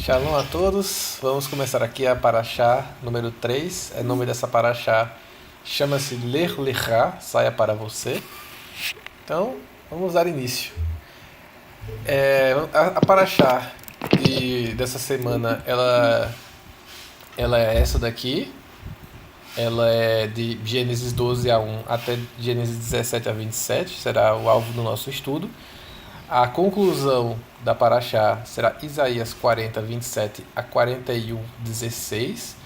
Shalom a todos, vamos começar aqui a Parashá número 3. O nome dessa Parashá chama-se Lech Lechá, saia para você. Então, vamos dar início. A Parashá dessa semana, ela é essa daqui. Ela é de Gênesis 12 a 1 até Gênesis 17 a 27, será o alvo do nosso estudo. A conclusão da Parashá será Isaías 40, 27 a 41, 16.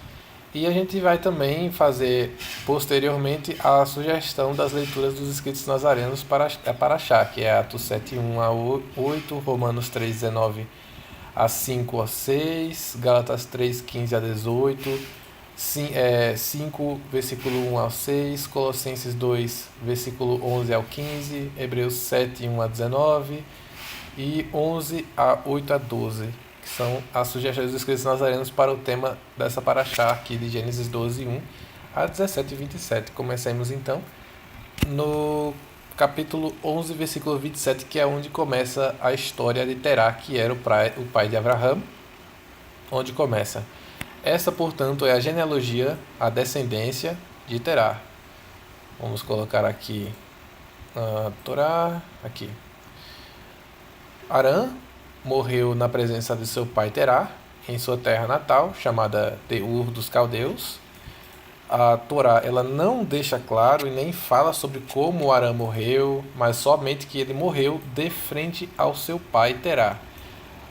E a gente vai também fazer posteriormente a sugestão das leituras dos escritos nazarenos para a Parashá, que é Atos 7, 1 a 8, Romanos 3, 19 a 5 a 6, Gálatas 3, 15 a 18, 5, versículo 1 ao 6, Colossenses 2, versículo 11 ao 15, Hebreus 7, 1 a 19 e 11 a 8 a 12, que são as sugestões dos escritos nazarenos para o tema dessa paraxá aqui de Gênesis 12, 1 a 17 e 27. Comecemos então no capítulo 11, versículo 27, que é onde começa a história de Terá, que era o pai de Abraham, onde começa. Essa, portanto, é a genealogia, a descendência de Terá. Vamos colocar aqui a Torá, aqui. Arã morreu na presença de seu pai Terá, em sua terra natal, chamada de Ur dos Caldeus. A Torá ela não deixa claro e nem fala sobre como Arã morreu, mas somente que ele morreu de frente ao seu pai Terá.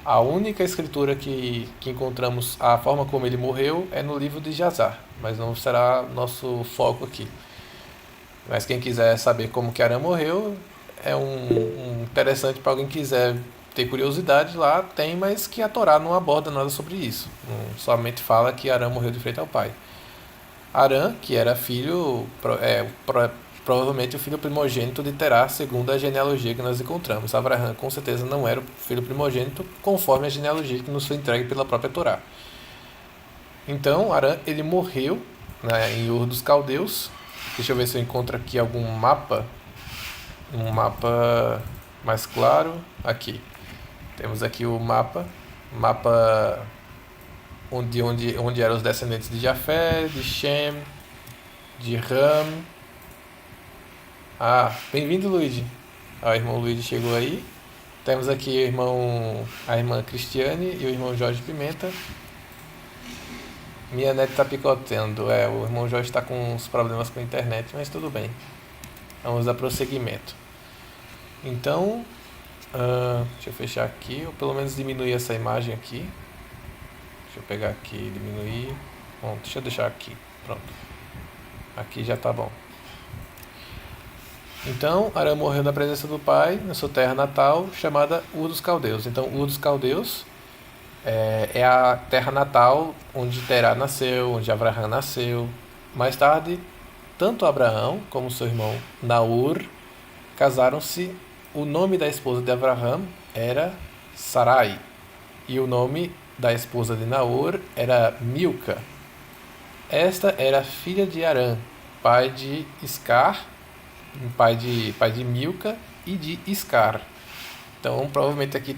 A única escritura que encontramos a forma como ele morreu é no livro de Jazar, mas não será nosso foco aqui. Mas quem quiser saber como que Arã morreu, é um interessante para alguém que quiser ter curiosidade lá, tem, mas que a Torá não aborda nada sobre isso. Somente fala que Arã morreu de frente ao pai. Arã, que era filho, provavelmente o filho primogênito de Terá, segundo a genealogia que nós encontramos. Abraham com certeza não era o filho primogênito, conforme a genealogia que nos foi entregue pela própria Torá. Então, Arã, ele morreu, né, em Ur dos Caldeus. Deixa eu ver se eu encontro aqui algum mapa, um mapa mais claro. Aqui, temos aqui o mapa onde eram os descendentes de Jafé, de Shem, de Ram. Ah, bem-vindo, Luigi. O irmão Luigi chegou aí. Temos aqui a irmã Cristiane e o irmão Jorge Pimenta. Minha net tá picotando. O irmão Jorge está com uns problemas com a internet, mas tudo bem. Vamos dar prosseguimento. Então, deixa eu fechar aqui, ou pelo menos diminuir essa imagem aqui. Deixa eu pegar aqui e diminuir. Bom, deixa eu deixar aqui. Pronto. Aqui já tá bom. Então, Arã morreu na presença do pai, na sua terra natal, chamada Ur dos Caldeus. Então, Ur dos Caldeus é a terra natal onde Terá nasceu, onde Abraham nasceu. Mais tarde, tanto Abraão como seu irmão Naor casaram-se. O nome da esposa de Abraham era Sarai e o nome da esposa de Naor era Milca. Esta era filha de Arã, pai de Iscar, pai de Milca e de Iscar. Então, provavelmente aqui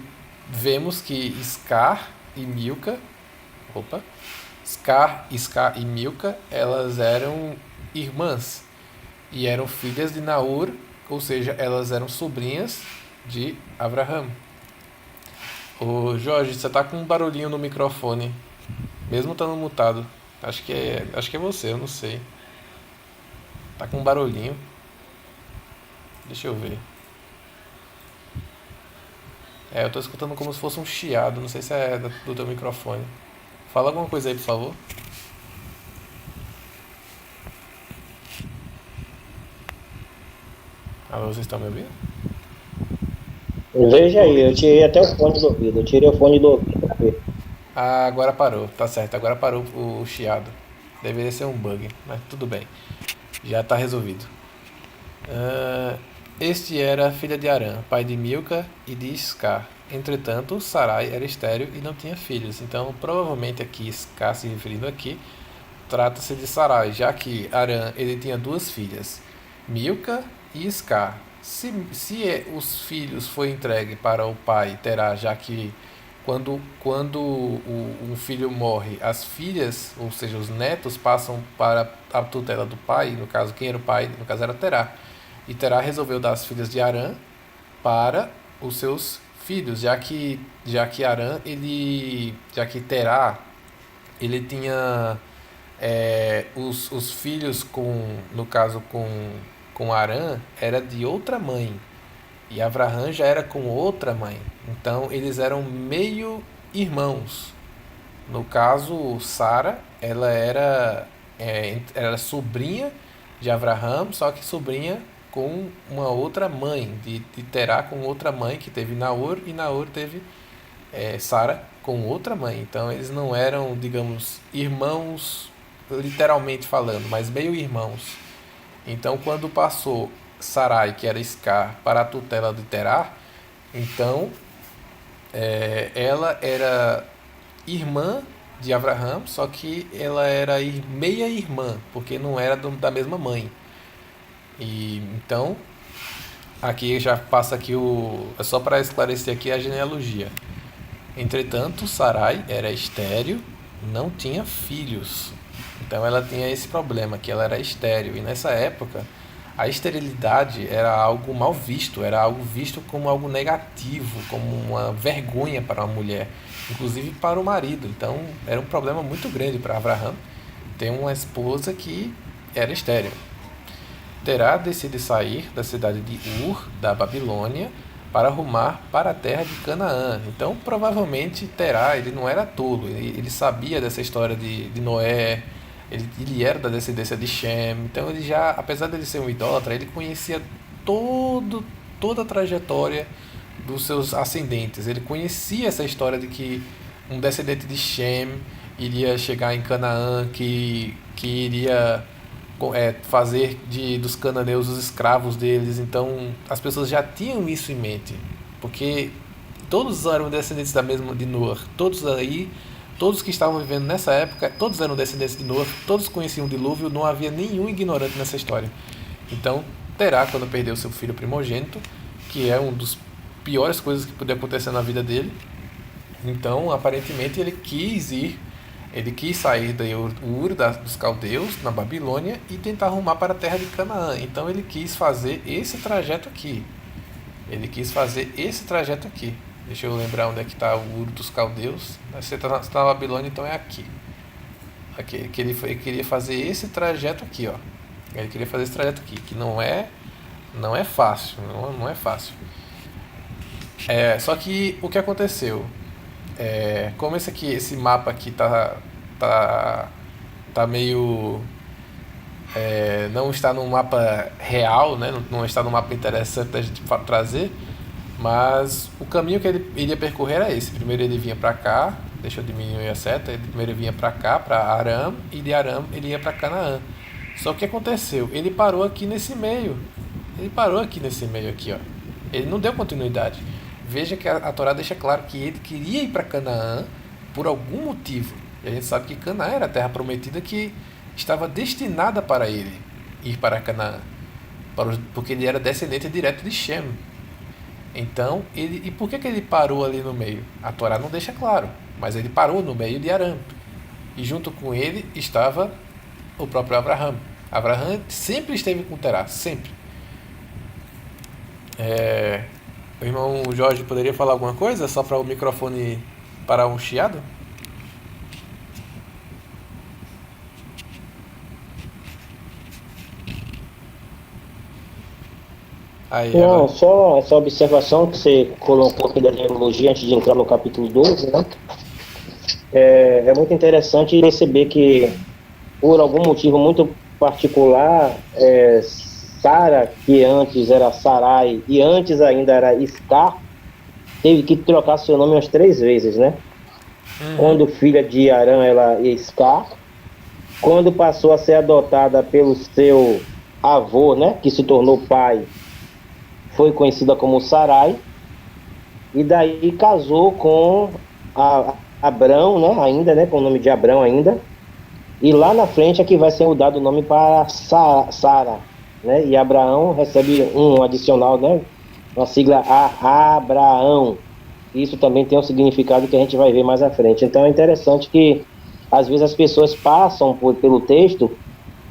vemos que Iscar e Milca, Iscar e Milca, elas eram irmãs e eram filhas de Naor, ou seja, elas eram sobrinhas de Abraham. Ô Jorge, você tá com um barulhinho no microfone, mesmo estando mutado. Acho que é você, eu não sei. Tá com um barulhinho. Deixa eu ver. Eu tô escutando como se fosse um chiado, não sei se é do teu microfone. Fala alguma coisa aí, por favor. Alô, vocês estão me ouvindo? Veja aí, eu tirei até o fone do ouvido. Eu tirei o fone do ouvido pra ver. Ah, agora parou, tá certo, agora parou o chiado. Deveria ser um bug, mas tudo bem. Já tá resolvido. Este era filha de Arã, pai de Milca e de Iscar. Entretanto, Sarai era estéril e não tinha filhos. Então, provavelmente aqui, Iscar se referindo aqui, trata-se de Sarai, já que Arã ele tinha duas filhas, Milca e Iscar. Se os filhos foi entregue para o pai Terá, já que Quando um filho morre, as filhas, ou seja, os netos, passam para a tutela do pai. No caso, quem era o pai? No caso, era Terá. E Terá resolveu dar as filhas de Arã para os seus filhos, já que Arã, já que Terá, ele tinha os filhos no caso com Arã, era de outra mãe. E Avraham já era com outra mãe. Então eles eram meio irmãos. No caso, Sara, ela era sobrinha de Avraham, só que sobrinha com uma outra mãe, de Terá com outra mãe, que teve Naor, e Naor teve Sara com outra mãe. Então eles não eram, digamos, irmãos literalmente falando, mas meio irmãos. Então quando passou Sarai, que era Iscar, para a tutela de Terá, então ela era irmã de Avraham, só que ela era meia irmã, porque não era da mesma mãe. E então aqui já passa aqui é só para esclarecer aqui a genealogia. Entretanto, Sarai era estéril, não tinha filhos. Então ela tinha esse problema, que ela era estéril. E nessa época, a esterilidade era algo mal visto, era algo visto como algo negativo, como uma vergonha para uma mulher, inclusive para o marido. Então era um problema muito grande para Avraham ter uma esposa que era estéril. Terá decide sair da cidade de Ur, da Babilônia, para rumar para a terra de Canaã. Então, provavelmente, Terá, ele não era tolo, ele sabia dessa história de Noé, ele era da descendência de Shem. Então, ele já, apesar de ele ser um idólatra, ele conhecia toda a trajetória dos seus ascendentes. Ele conhecia essa história de que um descendente de Shem iria chegar em Canaã, que iria fazer dos cananeus os escravos deles. Então as pessoas já tinham isso em mente, porque todos eram descendentes da mesma de Noé. Todos que estavam vivendo nessa época, todos eram descendentes de Noé, todos conheciam o dilúvio, não havia nenhum ignorante nessa história. Então Terá, quando perdeu seu filho primogênito, que é uma das piores coisas que podia acontecer na vida dele, então aparentemente ele quis sair de Ur dos caldeus, na Babilônia, e tentar rumar para a terra de Canaã. Então ele quis fazer esse trajeto aqui. Deixa eu lembrar onde é que está o Ur dos caldeus. Você está na Babilônia, então é aqui. Ele queria fazer esse trajeto aqui, ó. Ele queria fazer esse trajeto aqui, que não é fácil, não é fácil. Só que o que aconteceu? Como esse mapa aqui tá meio não está num mapa real, né? Não está num mapa interessante da gente trazer, mas o caminho que ele iria percorrer era esse. Primeiro ele vinha para cá, deixa eu diminuir a seta. Primeiro ele vinha para cá, para Aram, e de Aram ele ia para Canaã. Só que o que aconteceu? Ele parou aqui nesse meio. Aqui, ó. Ele não deu continuidade. Veja que a Torá deixa claro que ele queria ir para Canaã por algum motivo. E a gente sabe que Canaã era a terra prometida que estava destinada para ele ir para Canaã, porque ele era descendente direto de Shem. Então, e por que ele parou ali no meio? A Torá não deixa claro, mas ele parou no meio de Aram. E junto com ele estava o próprio Avraham. Avraham sempre esteve com Terá, sempre. O irmão Jorge poderia falar alguma coisa, só para o microfone parar um chiado? Aí, Não, agora. só essa observação que você colocou aqui da genealogia antes de entrar no capítulo 12, né? É muito interessante perceber que, por algum motivo muito particular, Sara, que antes era Sarai e antes ainda era Iscar, teve que trocar seu nome umas 3 vezes, né? Quando filha de Arã, ela é Iscar. Quando passou a ser adotada pelo seu avô, né? Que se tornou pai, foi conhecida como Sarai. E daí casou com Abrão, né? Ainda, né? Com o nome de Abrão ainda. E lá na frente é que vai ser mudado o nome para Sara, né? E Abraão recebe um adicional, né? Uma sigla Abraão. Isso também tem um significado que a gente vai ver mais à frente. Então é interessante que às vezes as pessoas passam pelo texto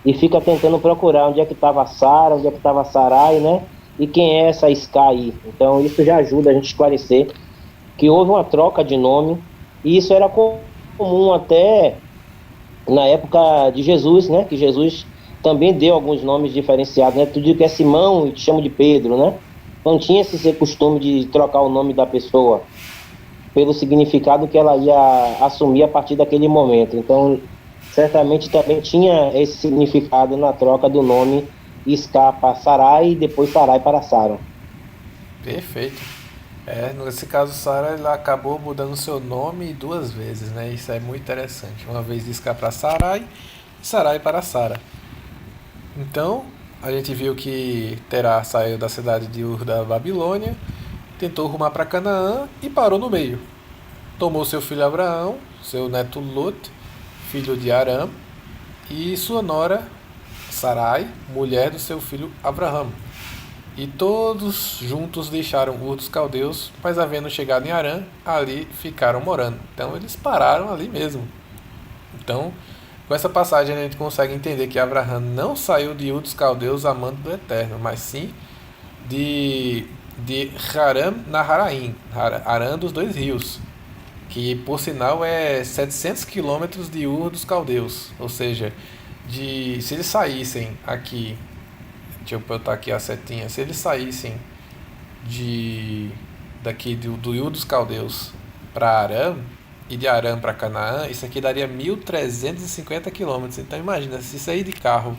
e ficam tentando procurar onde é que estava Sara, onde é que estava Sarai, né? E quem é essa Ská aí? Então isso já ajuda a gente a esclarecer que houve uma troca de nome, e isso era comum até na época de Jesus, né? Que Jesus também deu alguns nomes diferenciados, né? Tu diz que é Simão e te chamo de Pedro, né? Não tinha esse costume de trocar o nome da pessoa pelo significado que ela ia assumir a partir daquele momento. Então, certamente também tinha esse significado na troca do nome Isca para Sarai e depois Sarai para Sara. Perfeito. Nesse caso, Sara ela acabou mudando seu nome duas vezes, né? Isso é muito interessante. Uma vez Isca para Sarai e Sarai para Sara. Então, a gente viu que Terá saiu da cidade de Ur da Babilônia, tentou rumar para Canaã e parou no meio. Tomou seu filho Abraão, seu neto Lot, filho de Arã, e sua nora Sarai, mulher do seu filho Abraão. E todos juntos deixaram Ur dos Caldeus, mas havendo chegado em Arã, ali ficaram morando. Então eles pararam ali mesmo. Então, com essa passagem a gente consegue entender que Abraão não saiu de Ur dos Caldeus amando do Eterno, mas sim de Haram Naharaim, Harã dos dois rios, que por sinal é 700 quilômetros de Ur dos Caldeus. Ou seja, se eles saíssem aqui, deixa eu botar aqui a setinha, se eles saíssem daqui do Ur dos Caldeus para Arã, e de Arã para Canaã, isso aqui daria 1.350 quilômetros. Então imagina, se sair de carro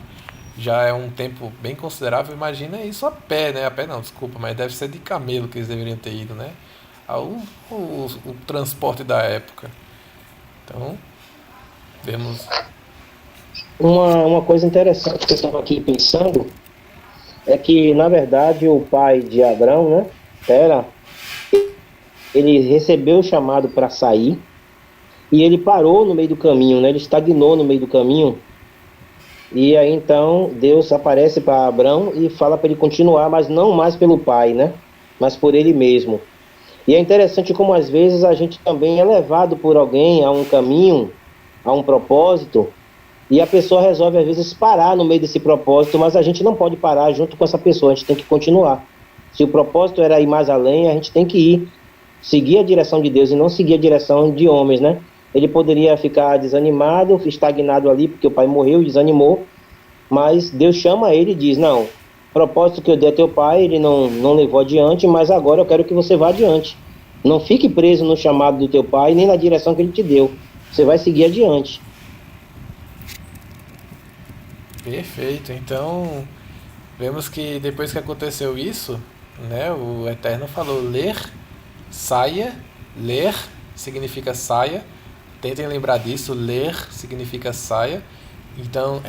já é um tempo bem considerável, imagina isso a pé, né? A pé não, desculpa, mas deve ser de camelo que eles deveriam ter ido, né? O transporte da época. Então, vemos. Uma coisa interessante que eu estava aqui pensando é que, na verdade, o pai de Abrão, né, Tera, ele recebeu o chamado para sair e ele parou no meio do caminho, né? Ele estagnou no meio do caminho. E aí então Deus aparece para Abrão e fala para ele continuar, mas não mais pelo pai, né? Mas por ele mesmo. E é interessante como às vezes a gente também é levado por alguém a um caminho, a um propósito, e a pessoa resolve às vezes parar no meio desse propósito, mas a gente não pode parar junto com essa pessoa, a gente tem que continuar. Se o propósito era ir mais além, a gente tem que ir, seguir a direção de Deus e não seguir a direção de homens, né? Ele poderia ficar desanimado, estagnado ali, porque o pai morreu e desanimou, mas Deus chama ele e diz, não, o propósito que eu dei a teu pai, ele não levou adiante, mas agora eu quero que você vá adiante. Não fique preso no chamado do teu pai, nem na direção que ele te deu. Você vai seguir adiante. Perfeito. Então, vemos que depois que aconteceu isso, né, o Eterno falou, ler significa saia. Tentem lembrar disso, ler significa saia. Então,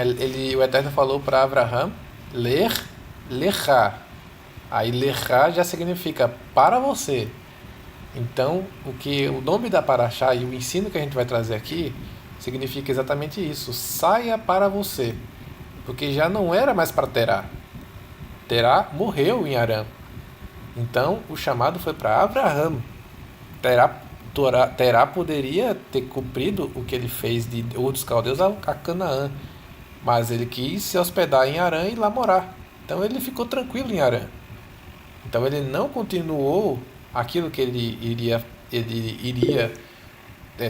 o Eterno falou para Abraão, lerá. Aí, lerá já significa para você. Então, o nome da paraxá e o ensino que a gente vai trazer aqui significa exatamente isso, saia para você. Porque já não era mais para Terá. Terá morreu em Arã. Então, o chamado foi para Abraão. Terá poderia ter cumprido o que ele fez de Ur dos Caldeus a Canaã, mas ele quis se hospedar em Arã e lá morar. Então ele ficou tranquilo em Arã. Então ele não continuou aquilo que ele iria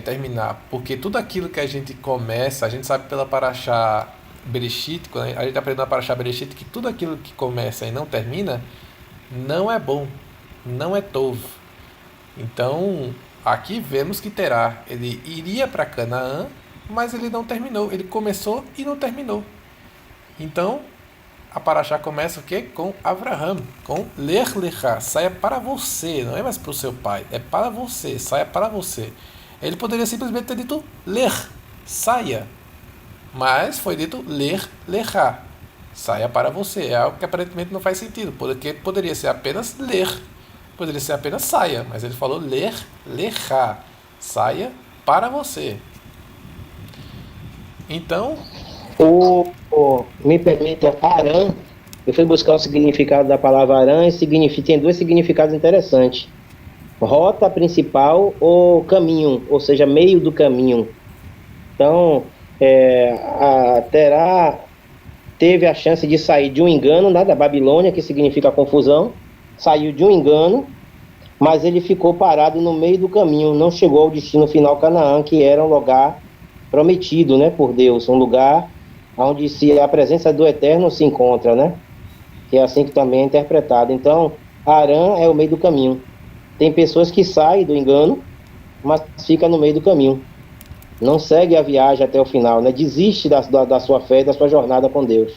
terminar, porque tudo aquilo que a gente começa, a gente sabe pela Paraxá Bereshit, quando a gente aprende na Paraxá Bereshit que tudo aquilo que começa e não termina não é bom, não é tov. Então, aqui vemos que Terá, ele iria para Canaã, mas ele não terminou. Ele começou e não terminou. Então, a Paraxá começa o quê? Com Avraham, com Ler Lechá, saia para você, não é mais para o seu pai, é para você, saia para você. Ele poderia simplesmente ter dito ler, saia, mas foi dito ler Lechá, saia para você. É algo que aparentemente não faz sentido, porque poderia ser apenas ler, poderia ser apenas saia, mas ele falou ler Lechá, saia para você. Então, me permita, Arã, eu fui buscar o significado da palavra Arã e tem dois significados interessantes. rota principal ou caminho, ou seja, meio do caminho. Então, Terá teve a chance de sair de um engano, né, da Babilônia, que significa confusão, saiu de um engano, mas ele ficou parado no meio do caminho, não chegou ao destino final Canaã, que era um lugar prometido, né, por Deus, um lugar onde a presença do Eterno se encontra, né? Que é assim que também é interpretado. Então, Arã é o meio do caminho. Tem pessoas que saem do engano, mas fica no meio do caminho. Não segue a viagem até o final, né? Desiste da sua fé, da sua jornada com Deus.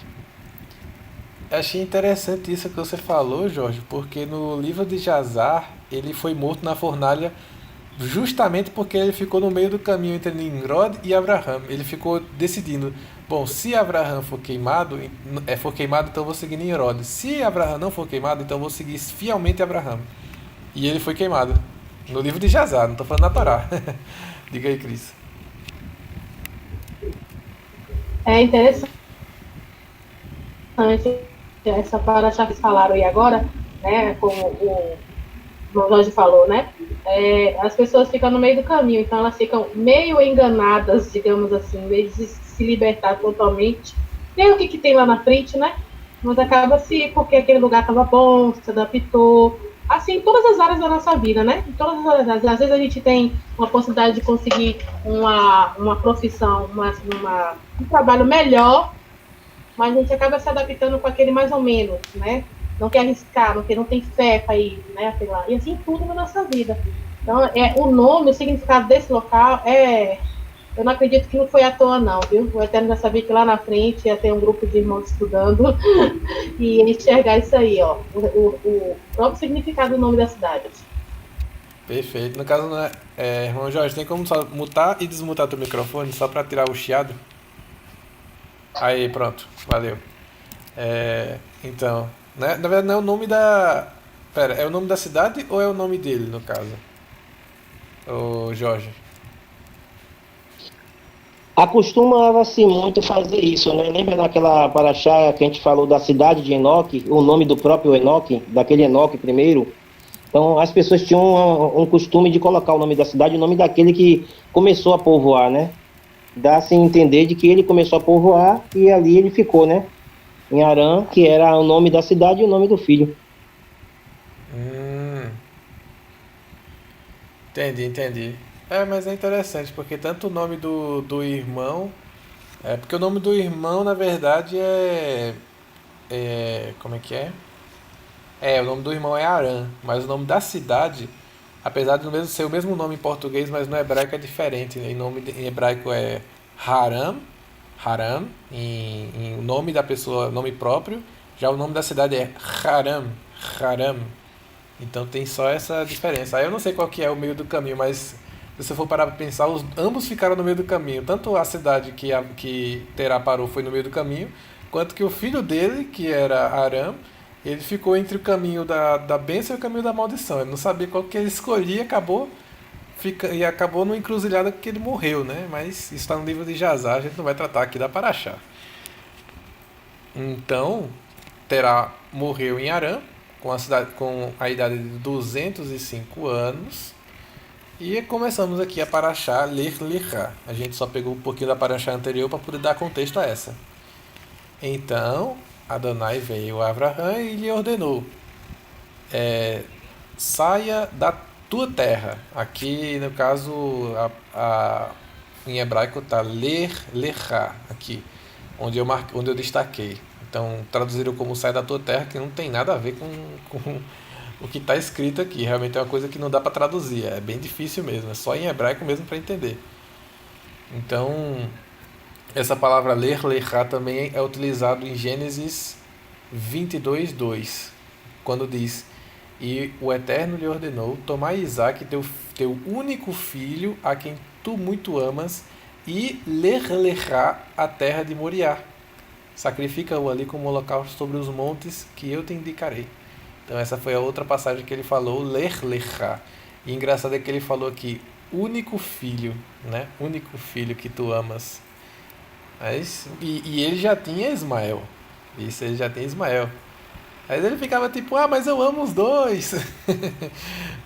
Achei interessante isso que você falou, Jorge, porque no livro de Jazar ele foi morto na fornalha justamente porque ele ficou no meio do caminho entre Nimrod e Abraham. Ele ficou decidindo, bom, se Abraham for queimado, então eu vou seguir Nimrod. Se Abraham não for queimado, então eu vou seguir fielmente Abraham. E ele foi queimado. No livro de Jazar, não estou falando na Torá. Diga aí, Cris. É interessante essa paraxá que falaram aí agora, né? Como o Jorge falou, né? As pessoas ficam no meio do caminho, então elas ficam meio enganadas, digamos assim, em vez de se libertar totalmente. Tem o que tem lá na frente, né? Mas acaba porque aquele lugar estava bom, se adaptou. Assim, em todas as áreas da nossa vida, né? Em todas as áreas. Às vezes a gente tem uma possibilidade de conseguir uma profissão, um trabalho melhor, mas a gente acaba se adaptando com aquele mais ou menos, né? Não quer arriscar, porque não tem fé para ir, né? E assim tudo na nossa vida. Então, o nome, o significado desse local eu não acredito que não foi à toa, não, viu? O Eterno já sabia que lá na frente ia ter um grupo de irmãos estudando e enxergar isso aí, ó. O próprio significado do nome da cidade. Perfeito. No caso, né, irmão Jorge, tem como só mutar e desmutar teu microfone só para tirar o chiado? Aí, pronto. Valeu. Então, né, na verdade não é o nome da... Pera, é o nome da cidade ou é o nome dele, no caso? O Jorge. Acostumava-se muito fazer isso, né? Lembra naquela paraxá que a gente falou da cidade de Enoque, o nome do próprio Enoque, daquele Enoque primeiro? Então, as pessoas tinham um costume de colocar o nome da cidade, o nome daquele que começou a povoar, né? Dá-se a entender de que ele começou a povoar e ali ele ficou, né? Em Arã, que era o nome da cidade e o nome do filho. Hum, entendi. Mas é interessante, porque tanto o nome do irmão... porque o nome do irmão, na verdade, como é que é? O nome do irmão é Arã, mas o nome da cidade, apesar de ser o mesmo nome em português, mas no hebraico é diferente, né? Em hebraico é Haram, Haram, em o nome da pessoa, nome próprio, já o nome da cidade é Haram, Haram. Então tem só essa diferença. Aí eu não sei qual que é o meio do caminho, mas se você for parar para pensar, ambos ficaram no meio do caminho. Tanto a cidade que Terá parou foi no meio do caminho, quanto que o filho dele, que era Aram, ele ficou entre o caminho da bênção e o caminho da maldição. Ele não sabia qual que ele escolhia e acabou no encruzilhada que ele morreu, né? Mas isso está no livro de Jazar, a gente não vai tratar aqui da Paraxá. Então, Terá morreu em Arã, com a idade de 205 anos. E começamos aqui a Paraxá Lech Lechá. A gente só pegou um pouquinho da Paraxá anterior para poder dar contexto a essa. Então, Adonai veio a Abraham e lhe ordenou: saia da tua terra. Aqui, no caso, em hebraico está Ler Lechá, aqui, onde eu destaquei. Então, traduziram como sai da tua terra, que não tem nada a ver com o que está escrito aqui. Realmente é uma coisa que não dá para traduzir, é bem difícil mesmo, é só em hebraico mesmo para entender. Então, essa palavra ler, lechá, também é utilizado em Gênesis 22:2, quando diz: e o Eterno lhe ordenou, tomai Isaque, teu único filho, a quem tu muito amas, e ler lechá, a terra de Moriá. Sacrifica-o ali como holocausto sobre os montes que eu te indicarei. Então essa foi a outra passagem que ele falou, ler lechá. E engraçado é que ele falou aqui, único filho, né? Único filho que tu amas. E ele já tinha Ismael. Isso, ele já tem Ismael. Aí ele ficava tipo, mas eu amo os dois.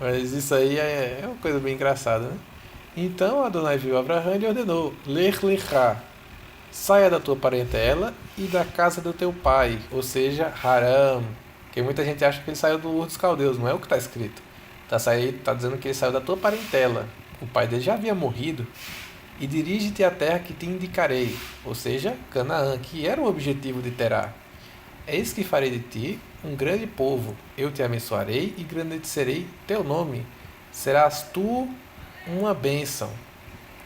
Mas isso aí é uma coisa bem engraçada, né? Então Adonai viu Abraão e lhe ordenou: Lech lecha, saia da tua parentela e da casa do teu pai, ou seja, Haram. Porque muita gente acha que ele saiu do Ur dos Caldeus, não é o que está escrito. Tá dizendo que ele saiu da tua parentela. O pai dele já havia morrido. E dirige-te à terra que te indicarei, ou seja, Canaã, que era o objetivo de Terá. Eis que farei de ti um grande povo. Eu te abençoarei e engrandecerei teu nome. Serás tu uma bênção.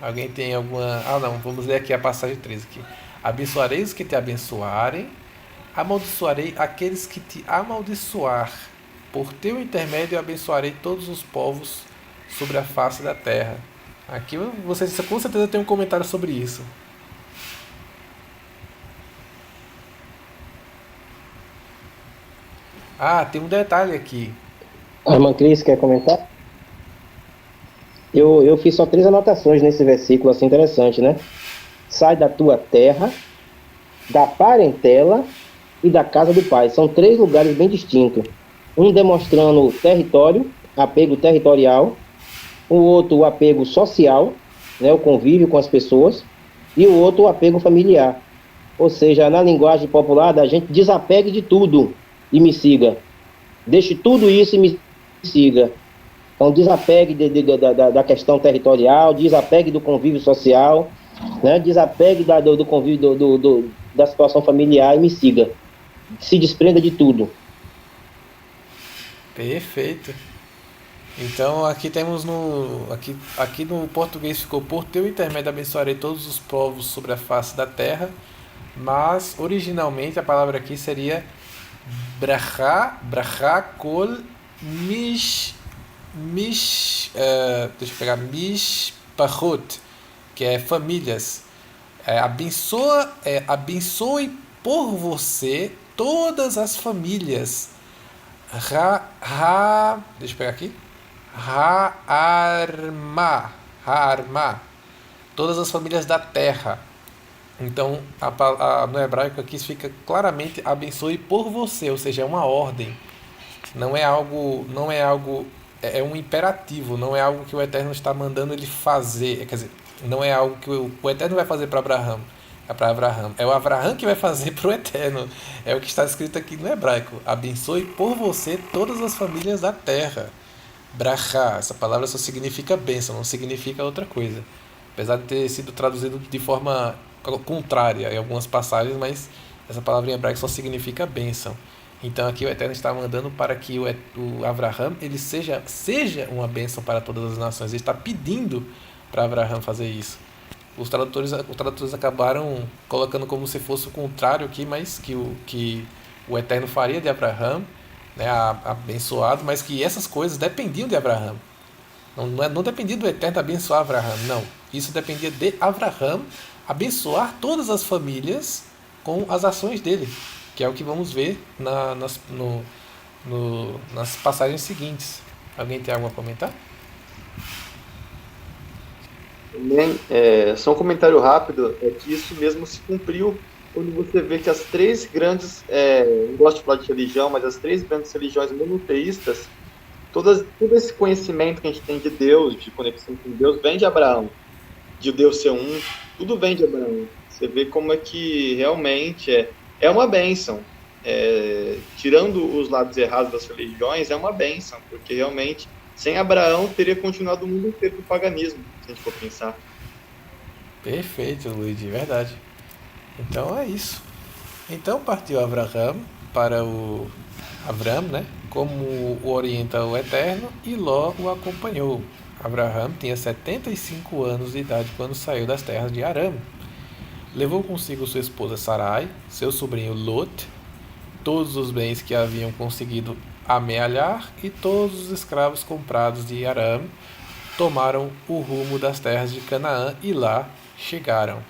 Alguém tem alguma... não, vamos ler aqui a passagem 13 aqui. Abençoarei os que te abençoarem, amaldiçoarei aqueles que te amaldiçoar. Por teu intermédio abençoarei todos os povos sobre a face da terra. Aqui você com certeza tem um comentário sobre isso. Tem um detalhe aqui. A irmã Cris quer comentar? Eu fiz só 3 anotações nesse versículo, assim, interessante, né? Sai da tua terra, da parentela e da casa do pai. São 3 lugares bem distintos. Um demonstrando território, apego territorial. O outro, o apego social, né? O convívio com as pessoas. E o outro, o apego familiar. Ou seja, na linguagem popular da gente, desapegue de tudo e me siga. Deixe tudo isso e me siga. Então, desapegue da questão territorial, desapegue do convívio social, né? Desapegue do convívio da situação familiar e me siga. Se desprenda de tudo. Perfeito. Então aqui temos aqui no português ficou: por teu intermédio abençoarei todos os povos sobre a face da terra, mas originalmente a palavra aqui seria brachá kol deixa eu pegar, mishpachot, que é famílias. Abençoe por você todas as famílias. Deixa eu pegar aqui. Ha'arma, todas as famílias da terra. Então, no hebraico aqui fica claramente abençoe por você, ou seja, é uma ordem. Não é algo, é um imperativo, não é algo que o Eterno está mandando ele fazer. Quer dizer, não é algo que o Eterno vai fazer para Abraão. É o Abraão que vai fazer para o Eterno. É o que está escrito aqui no hebraico. Abençoe por você todas as famílias da terra. Brachá, essa palavra só significa bênção, não significa outra coisa. Apesar de ter sido traduzido de forma contrária em algumas passagens, mas essa palavra em hebraico só significa bênção. Então aqui o Eterno está mandando para que o Abraão ele seja uma bênção para todas as nações. Ele está pedindo para Abraão fazer isso. Os tradutores acabaram colocando como se fosse o contrário aqui, mas que o Eterno faria de Abraão, né, abençoado, mas que essas coisas dependiam de Abraão. Não dependia do Eterno abençoar Abraão, não. Isso dependia de Abraão abençoar todas as famílias com as ações dele, que é o que vamos ver nas passagens seguintes. Alguém tem algo a comentar? Só um comentário rápido, é que isso mesmo se cumpriu quando você vê que as 3 grandes, não gosto de falar de religião, mas as 3 grandes religiões monoteístas, todo esse conhecimento que a gente tem de Deus, de conexão com Deus, vem de Abraão, de Deus ser um, tudo vem de Abraão. Você vê como é que realmente é uma bênção. Tirando os lados errados das religiões, é uma bênção, porque realmente, sem Abraão, teria continuado o mundo inteiro do paganismo, se a gente for pensar. Perfeito, Luigi, verdade. Então é isso. Então partiu Abraão para o Abrão, né? Como o orienta o Eterno, e Ló o acompanhou. Abraão tinha 75 anos de idade quando saiu das terras de Aram. Levou consigo sua esposa Sarai, seu sobrinho Lot, todos os bens que haviam conseguido amealhar e todos os escravos comprados de Aram. Tomaram o rumo das terras de Canaã e lá chegaram.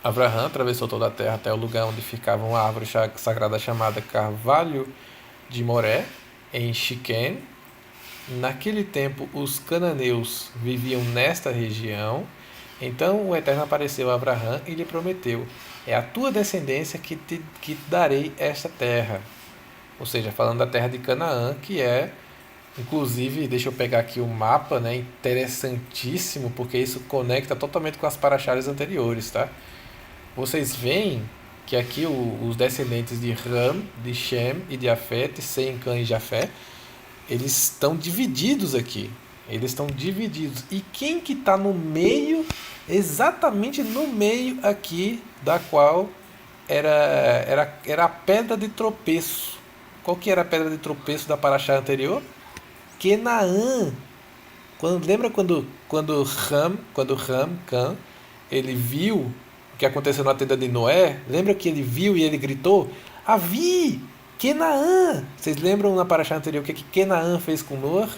Abraão atravessou toda a terra até o lugar onde ficava uma árvore sagrada chamada Carvalho de Moré, em Siquém. Naquele tempo, os cananeus viviam nesta região. Então o Eterno apareceu a Abraão e lhe prometeu: é a tua descendência que te darei esta terra. ou seja, falando da terra de Canaã, que é, inclusive, deixa eu pegar aqui o mapa, né? Interessantíssimo, porque isso conecta totalmente com as paraxás anteriores, tá? Vocês veem que aqui os descendentes de Ram, de Shem e de Afete, Sem, Cã e Jafé, eles estão divididos aqui. Eles estão divididos. E quem que está no meio, exatamente no meio aqui, da qual era a pedra de tropeço. Qual que era a pedra de tropeço da paraxá anterior? Canaã. Lembra quando Ram, Cã, ele viu o que aconteceu na tenda de Noé? Lembra que ele viu e ele gritou? Avi! Canaã! Vocês lembram na paraxá anterior o que Canaã fez com Noé?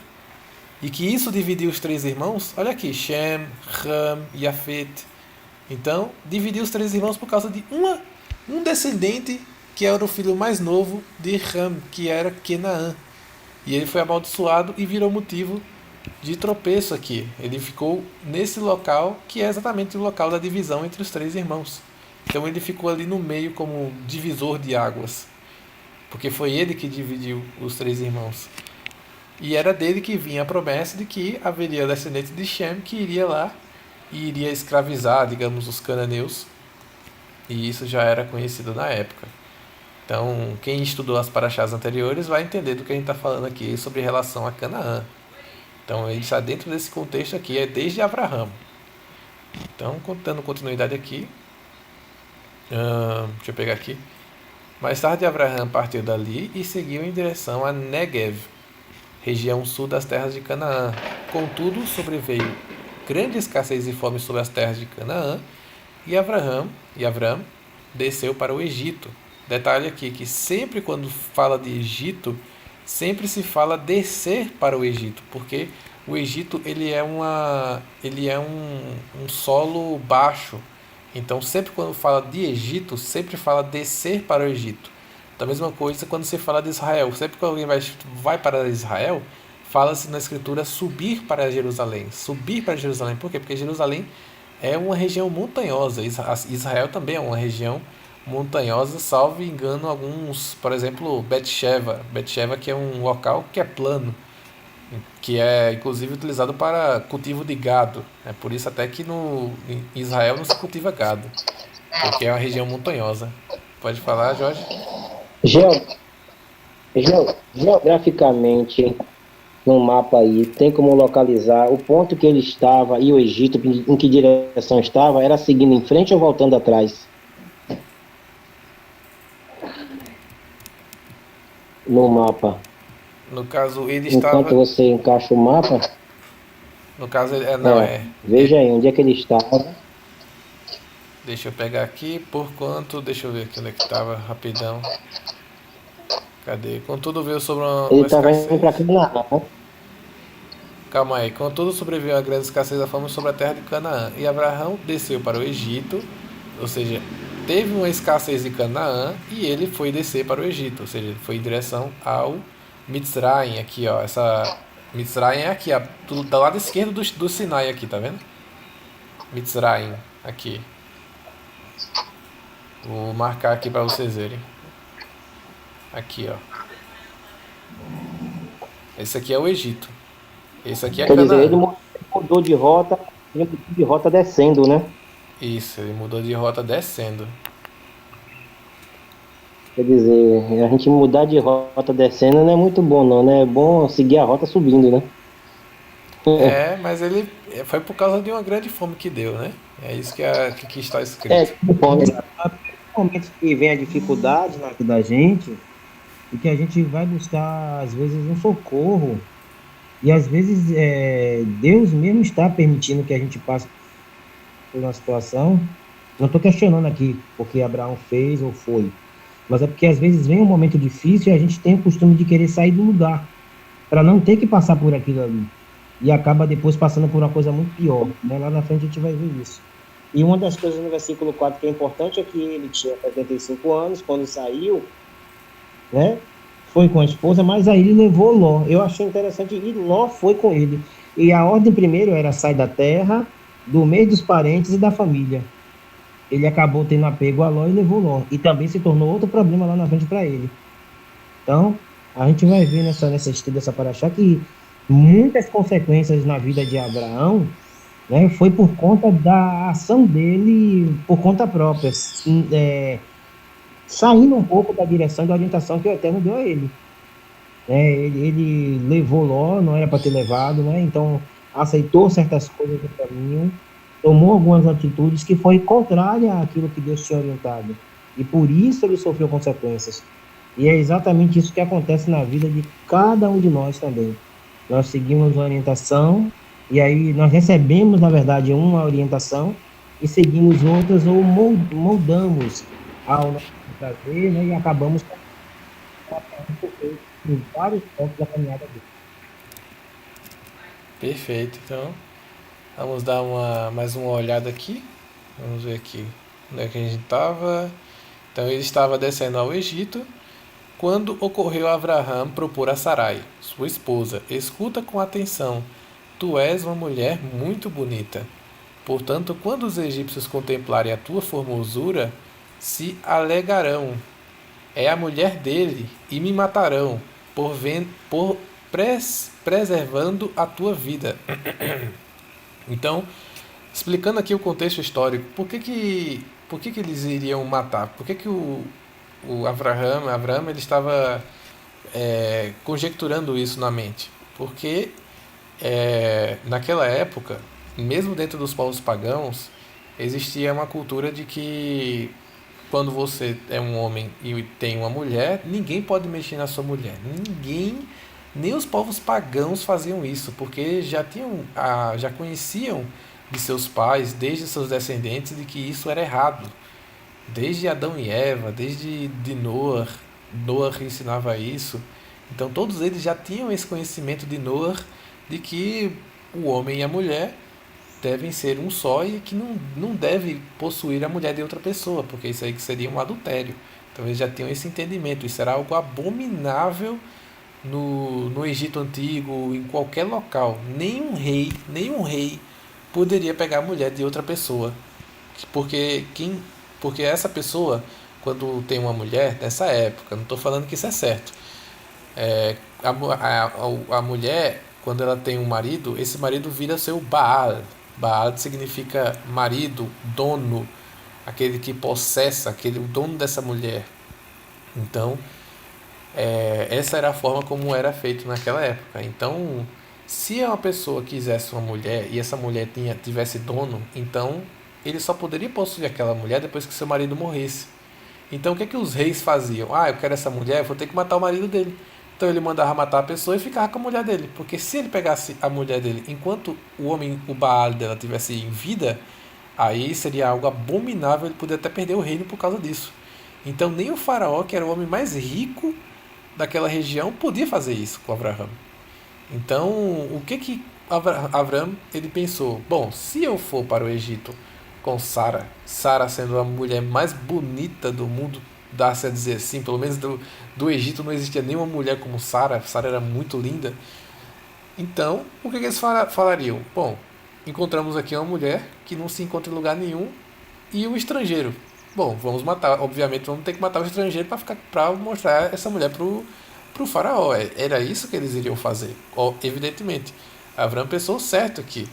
E que isso dividiu os três irmãos? Olha aqui, Shem, Ram e Afet. Então, dividiu os três irmãos por causa de um descendente que era o filho mais novo de Ram, que era Canaã. E ele foi amaldiçoado e virou motivo de tropeço aqui. Ele ficou nesse local, que é exatamente o local da divisão entre os três irmãos. Então ele ficou ali no meio como divisor de águas, porque foi ele que dividiu os três irmãos. E era dele que vinha a promessa de que haveria descendente de Shem que iria lá e iria escravizar, digamos, os cananeus. E isso já era conhecido na época. Então, quem estudou as paraxás anteriores vai entender do que a gente está falando aqui sobre relação a Canaã. Então, ele está dentro desse contexto aqui, é desde Abraão. Então, dando continuidade aqui. Deixa eu pegar aqui. Mais tarde, Abraão partiu dali e seguiu em direção a Negev, região sul das terras de Canaã. Contudo, sobreveio grande escassez e fome sobre as terras de Canaã, e Abraão desceu para o Egito. Detalhe aqui que sempre quando fala de Egito, sempre se fala descer para o Egito, porque o Egito ele é um solo baixo. Então sempre quando fala de Egito, sempre fala descer para o Egito. Da mesma coisa quando se fala de Israel. Sempre que alguém vai para Israel, fala-se na escritura subir para Jerusalém. Subir para Jerusalém. Por quê? Porque Jerusalém é uma região montanhosa. Israel também é uma região montanhosa, salvo engano alguns, por exemplo, Bet-Sheva, que é um local que é plano, que é inclusive utilizado para cultivo de gado. É por isso até que em Israel não se cultiva gado, porque é uma região montanhosa. Pode falar, Jorge? Geograficamente, no mapa aí, tem como localizar o ponto que ele estava e o Egito, em que direção estava, era seguindo em frente ou voltando atrás? No mapa. No caso, ele Enquanto estava... você encaixa o mapa... No caso, veja aí, onde é que ele estava. Deixa eu pegar aqui, deixa eu ver aqui onde é que estava, rapidão. Cadê? Contudo veio sobre uma Ele estava escassez. indo para Canaã, né? Calma aí. Contudo sobreviveu a grande escassez da fome sobre a terra de Canaã. E Abraão desceu para o Egito, ou seja, teve uma escassez de Canaã e ele foi descer para o Egito, ou seja, ele foi em direção ao Mitzrayim, aqui ó, essa Mitzrayim é aqui, ó, do lado esquerdo do Sinai aqui, tá vendo? Mitzrayim, aqui. Vou marcar aqui para vocês verem. Aqui, ó. Esse aqui é o Egito. Esse aqui é Quer dizer, Canaã. ele mudou de rota descendo, né? Isso, ele mudou de rota descendo. Quer dizer, a gente mudar de rota descendo não é muito bom, não, né? É bom seguir a rota subindo, né? É, mas ele foi por causa de uma grande fome que deu, né? É isso que está escrito. Bom, no momento que vem a dificuldade na vida da gente, e que a gente vai buscar, às vezes, um socorro, e às vezes Deus mesmo está permitindo que a gente passe por uma situação. Não estou questionando aqui porque Abraão fez ou foi, mas é porque às vezes vem um momento difícil e a gente tem o costume de querer sair do lugar, para não ter que passar por aquilo ali, e acaba depois passando por uma coisa muito pior, né? Lá na frente a gente vai ver isso. E uma das coisas no versículo 4 que é importante é que ele tinha 75 anos quando saiu, né? Foi com a esposa, mas aí ele levou Ló. Eu achei interessante, e Ló foi com ele. E a ordem primeiro era sair da terra, do meio dos parentes e da família. Ele acabou tendo apego a Ló e levou Ló. E também se tornou outro problema lá na frente para ele. Então, a gente vai ver nessa estudo dessa paraxá que muitas consequências na vida de Abraão, né, foi por conta da ação dele por conta própria, saindo um pouco da direção e da orientação que o Eterno deu a ele. Ele levou Ló, não era para ter levado, né? Então aceitou certas coisas do caminho, tomou algumas atitudes que foi contrária àquilo que Deus tinha orientado. E por isso ele sofreu consequências. E é exatamente isso que acontece na vida de cada um de nós também. Nós seguimos uma orientação, e aí nós recebemos, na verdade, uma orientação, e seguimos outras ou moldamos ao nosso prazer, né? E acabamos em vários pontos da caminhada dele. Perfeito. Então, vamos dar mais uma olhada aqui. Vamos ver aqui onde é que a gente estava. Então, ele estava descendo ao Egito quando ocorreu a Abraham propor a Sarai, sua esposa: escuta com atenção, tu és uma mulher muito bonita. Portanto, quando os egípcios contemplarem a tua formosura, se alegarão. É a mulher dele, e me matarão, por preservando a tua vida. Então, explicando aqui o contexto histórico, por que eles iriam matar? Por que o Abraham ele estava conjecturando isso na mente? Porque naquela época, mesmo dentro dos povos pagãos, existia uma cultura de que quando você é um homem e tem uma mulher, ninguém pode mexer na sua mulher. Ninguém, nem os povos pagãos faziam isso, porque já conheciam de seus pais, desde seus descendentes, de que isso era errado. Desde Adão e Eva, desde de Noé, Noé ensinava isso. Então todos eles já tinham esse conhecimento de Noé, de que o homem e a mulher devem ser um só e que não deve possuir a mulher de outra pessoa, porque isso aí que seria um adultério. Então eles já tinham esse entendimento. Isso era algo abominável no Egito Antigo, em qualquer local. Nenhum rei poderia pegar a mulher de outra pessoa. Porque, porque essa pessoa, quando tem uma mulher, nessa época, não estou falando que isso é certo, a mulher, quando ela tem um marido, esse marido vira seu Baal. Baal significa marido, dono, aquele que possessa, o dono dessa mulher. Então, essa era a forma como era feito naquela época. Então, se uma pessoa quisesse uma mulher e essa mulher tivesse dono, então ele só poderia possuir aquela mulher depois que seu marido morresse. Então, o que os reis faziam? Eu quero essa mulher, eu vou ter que matar o marido dele. Então ele mandava matar a pessoa e ficava com a mulher dele. Porque se ele pegasse a mulher dele enquanto o Baal dela tivesse em vida, aí seria algo abominável, ele poderia até perder o reino por causa disso. Então nem o faraó, que era o homem mais rico daquela região, podia fazer isso com Abraão. Então o que Abraão ele pensou? Bom, se eu for para o Egito com Sara sendo a mulher mais bonita do mundo, dá-se a dizer assim, pelo menos do Egito não existia nenhuma mulher como Sara era muito linda. Então, o que eles falariam? Bom, encontramos aqui uma mulher que não se encontra em lugar nenhum e um estrangeiro. Bom, vamos matar, obviamente vamos ter que matar o estrangeiro para mostrar essa mulher pro faraó. Era isso que eles iriam fazer, evidentemente. Abraão pensou certo aqui.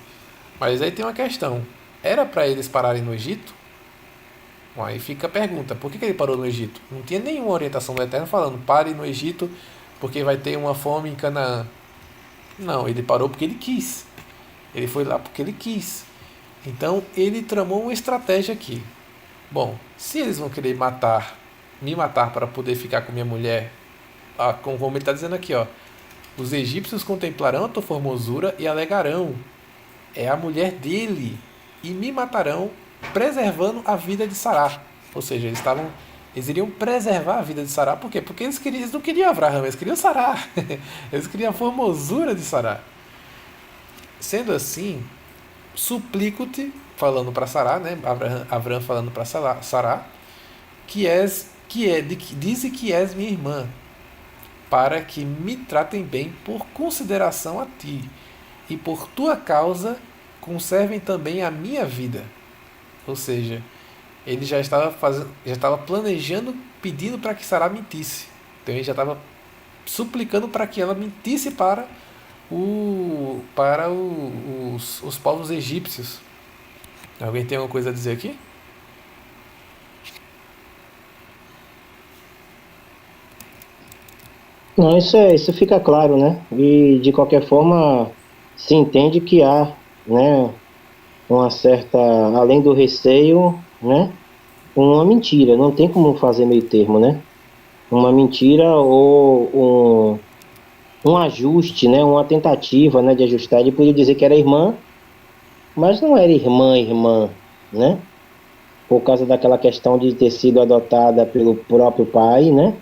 Mas aí tem uma questão. Era para eles pararem no Egito? Bom, aí fica a pergunta, por que ele parou no Egito? Não tinha nenhuma orientação do Eterno falando, pare no Egito porque vai ter uma fome em Canaã. Não, ele parou porque ele quis. Ele foi lá porque ele quis. Então ele tramou uma estratégia aqui. Bom, se eles vão querer me matar para poder ficar com minha mulher, como ele está dizendo aqui, os egípcios contemplarão a tua formosura e alegarão, é a mulher dele, e me matarão, preservando a vida de Sará. Ou seja, eles iriam preservar a vida de Sará. Por quê? Porque eles não queriam Abraão, eles queriam Sará. Eles queriam a formosura de Sará. Sendo assim, suplico-te, falando para Sará, né? Abraão falando para Sará, dize que és minha irmã, para que me tratem bem por consideração a ti, e por tua causa conservem também a minha vida. Ou seja, ele já estava planejando, pedindo para que Sará mentisse. Então ele já estava suplicando para que ela mentisse os povos egípcios. Alguém tem alguma coisa a dizer aqui? Não, isso fica claro, né? E de qualquer forma se entende que há, né, uma certa, além do receio, né, uma mentira. Não tem como fazer meio termo, né? Uma mentira ou um ajuste, né, uma tentativa, né, de ajustar. Ele podia dizer que era irmã, mas não era irmã, né? Por causa daquela questão de ter sido adotada pelo próprio pai, né?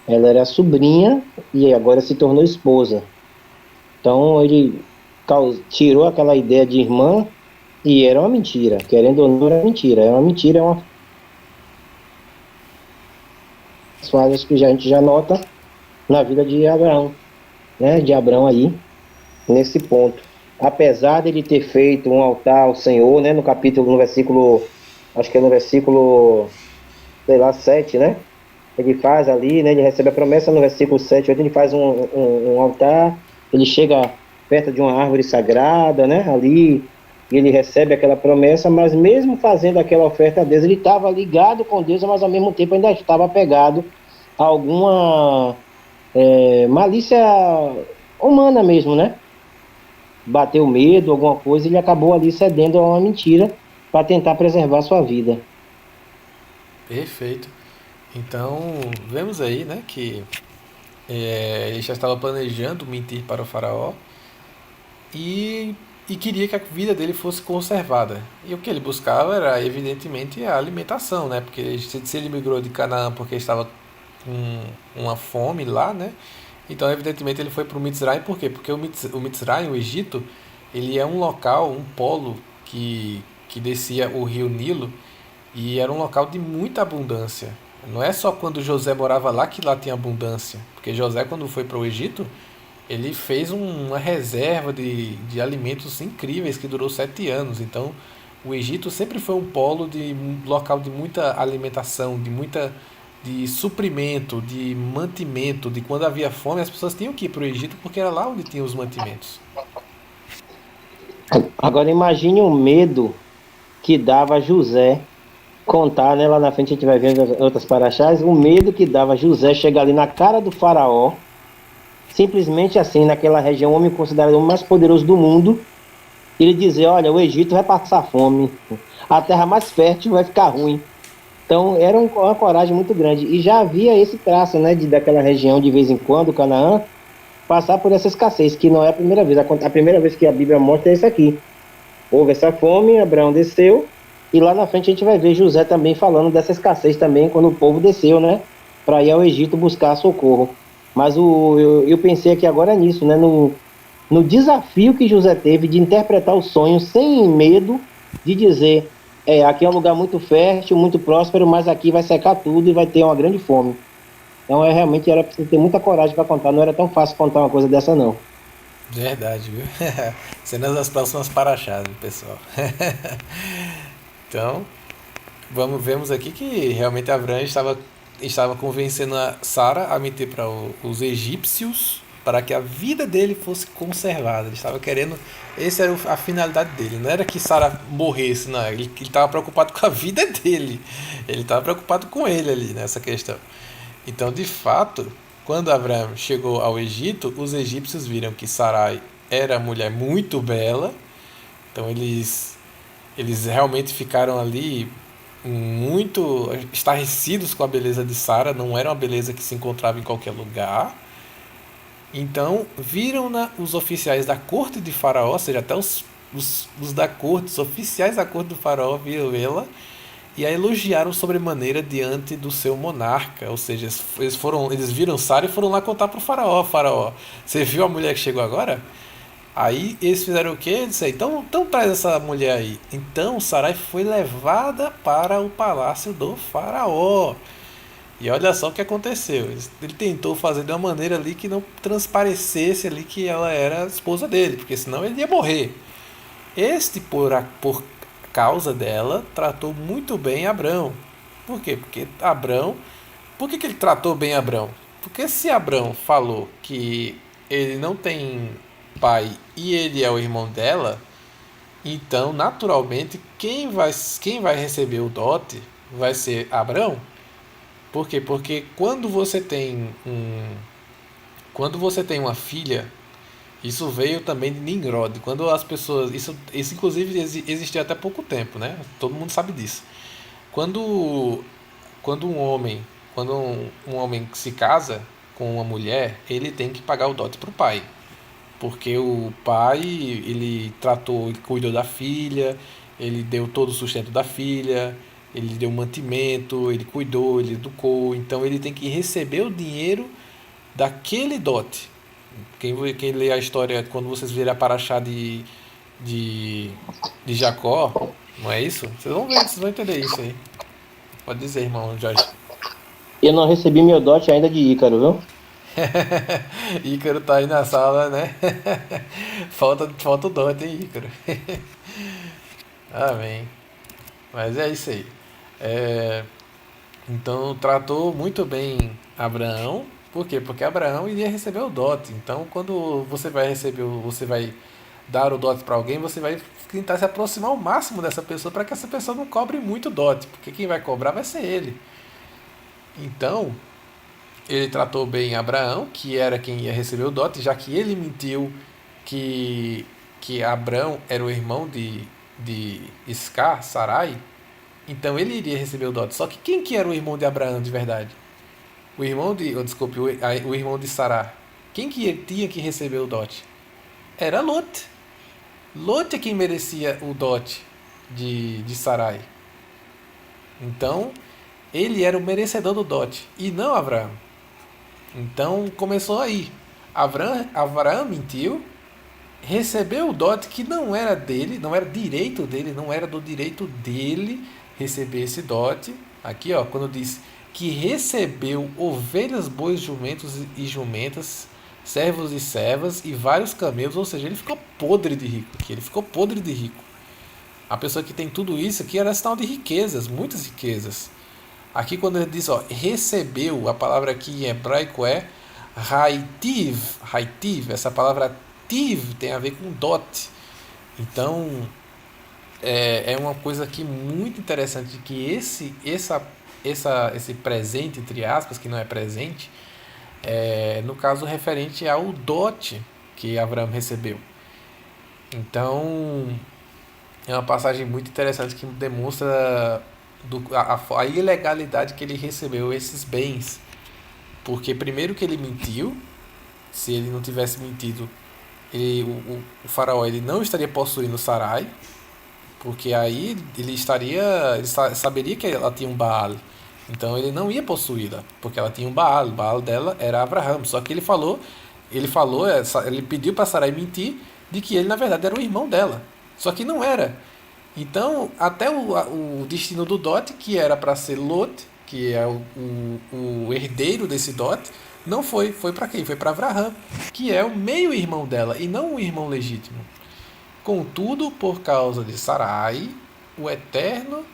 Ela era sobrinha e agora se tornou esposa. Então ele tirou aquela ideia de irmã e era uma mentira. Querendo ou não, era mentira. É uma mentira, é uma das falhas que a gente já nota na vida de Abraão, né? De Abraão aí, nesse ponto. Apesar de ele ter feito um altar ao Senhor, né? No versículo, acho que é no versículo, sei lá, 7, né? Ele faz ali, né? Ele recebe a promessa no versículo 7, 8, ele faz um altar, ele chega perto de uma árvore sagrada, né? Ali, e ele recebe aquela promessa, mas mesmo fazendo aquela oferta a Deus, ele estava ligado com Deus, mas ao mesmo tempo ainda estava apegado a alguma malícia humana mesmo, né? Bateu medo, alguma coisa, ele acabou ali cedendo a uma mentira para tentar preservar sua vida. Perfeito. Então, vemos aí, né, que ele já estava planejando mentir para o faraó e queria que a vida dele fosse conservada. E o que ele buscava era, evidentemente, a alimentação, né? Porque se ele migrou de Canaã porque estava com uma fome lá, né? Então, evidentemente, ele foi para o Mitzrayim. Por quê? Porque o Mitzrayim, o Egito, ele é um local, um polo que descia o rio Nilo e era um local de muita abundância. Não é só quando José morava lá que lá tinha abundância. Porque José, quando foi para o Egito, ele fez uma reserva de alimentos incríveis que durou 7 anos. Então, o Egito sempre foi um polo de um local de muita alimentação, de suprimento, de mantimento, de quando havia fome, as pessoas tinham que ir para o Egito porque era lá onde tinha os mantimentos. Agora imagine o medo que dava a José contar, né? Lá na frente a gente vai ver outras paraxás, o medo que dava a José chegar ali na cara do faraó, simplesmente assim, naquela região, o homem considerado o mais poderoso do mundo, e ele dizer, olha, o Egito vai passar fome, a terra mais fértil vai ficar ruim. Então era uma coragem muito grande. E já havia esse traço, né, daquela região, de vez em quando, Canaã, passar por essa escassez, que não é a primeira vez. A primeira vez que a Bíblia mostra é isso aqui. Houve essa fome, Abraão desceu, e lá na frente a gente vai ver José também falando dessa escassez também, quando o povo desceu, né, para ir ao Egito buscar socorro. Mas eu pensei aqui agora nisso, né, no desafio que José teve de interpretar o sonho sem medo de dizer, aqui é um lugar muito fértil, muito próspero, mas aqui vai secar tudo e vai ter uma grande fome. Então realmente era preciso ter muita coragem para contar, não era tão fácil contar uma coisa dessa não. Verdade, viu? Cenas das próximas paraxás, pessoal. Então, vemos aqui que realmente Abraão estava convencendo a Sara a mentir para os egípcios para que a vida dele fosse conservada. Ele estava querendo, essa era a finalidade dele. Não era que Sara morresse, não. Ele estava preocupado com a vida dele. Ele estava preocupado com ele ali nessa questão. Então, de fato, quando Abraão chegou ao Egito, os egípcios viram que Sarai era uma mulher muito bela. Então, eles realmente ficaram ali muito estarrecidos com a beleza de Sara. Não era uma beleza que se encontrava em qualquer lugar. Então viram os oficiais da corte de Faraó, ou seja, até os da corte, os oficiais da corte do Faraó viram ela e a elogiaram sobremaneira diante do seu monarca. Ou seja, eles viram Sara e foram lá contar para o Faraó. Faraó, você viu a mulher que chegou agora? Aí eles fizeram o quê? Eles disseram, então traz essa mulher aí. Então Sarai foi levada para o palácio do Faraó. E olha só o que aconteceu. Ele tentou fazer de uma maneira ali que não transparecesse ali que ela era a esposa dele, porque senão ele ia morrer. Por causa dela, tratou muito bem Abrão. Por quê? Porque Abrão... Por que ele tratou bem Abrão? Porque se Abrão falou que ele não tem pai e ele é o irmão dela, então naturalmente quem vai receber o dote vai ser Abrão. Por quê? Porque quando você tem uma filha, isso veio também de Nimrod. Quando as pessoas, isso inclusive existia até pouco tempo, né? Todo mundo sabe disso. Quando quando um homem, quando um homem se casa com uma mulher, ele tem que pagar o dote pro pai, porque o pai, ele tratou, ele cuidou da filha, ele deu todo o sustento da filha, ele deu mantimento, ele cuidou, ele educou, então ele tem que receber o dinheiro daquele dote. Quem lê a história, quando vocês virem a paraxá de, de Jacó, não é isso? Vocês vão ver, vocês vão entender isso aí. Pode dizer, irmão Jorge. Eu não recebi meu dote ainda de Ícaro, viu? Ícaro tá aí na sala, né? Falta o dote, hein, Ícaro? Amém. Mas é isso aí. Então tratou muito bem Abraão. Por quê? Porque Abraão iria receber o dote. Então quando você vai dar o dote para alguém, você vai tentar se aproximar ao máximo dessa pessoa para que essa pessoa não cobre muito dote, porque quem vai cobrar vai ser ele. Então, ele tratou bem Abraão, que era quem ia receber o dote, já que ele mentiu que Abrão era o irmão de Iscar, Sarai, então ele iria receber o dote. Só que quem que era o irmão de Abraão de verdade? O irmão de Sará. Quem que tinha que receber o dote? Era Lot. Lot é quem merecia o dote de Sarai. Então, ele era o merecedor do dote, e não Abraão. Então, começou aí. Abraão mentiu, recebeu o dote que não era dele, não era direito dele, não era do direito dele receber esse dote. Aqui, ó, quando diz que recebeu ovelhas, bois, jumentos e jumentas, servos e servas e vários camelos, ou seja, ele ficou podre de rico aqui, ele ficou podre de rico. A pessoa que tem tudo isso aqui era sinal de riquezas, muitas riquezas. Aqui quando ele diz, ó, recebeu, a palavra aqui em hebraico é haitiv, haitiv, essa palavra tiv tem a ver com dote. Então, é uma coisa aqui muito interessante, que esse presente, entre aspas, que não é presente, no caso referente ao dote que Abraão recebeu. Então, é uma passagem muito interessante que demonstra a ilegalidade que ele recebeu esses bens. Porque primeiro que ele mentiu, se ele não tivesse mentido, o faraó ele não estaria possuindo Sarai, porque aí ele saberia que ela tinha um Baal. Então ele não ia possuí-la, porque ela tinha um Baal. O Baal dela era Abraão. Só que ele pediu para Sarai mentir de que ele na verdade era o irmão dela. Só que não era. Então até o destino do dote, que era para ser Lot, que é o herdeiro desse dote, não foi. Foi para quem? Foi para Abraão, que é o meio-irmão dela e não o irmão legítimo. Contudo, por causa de Sarai, o Eterno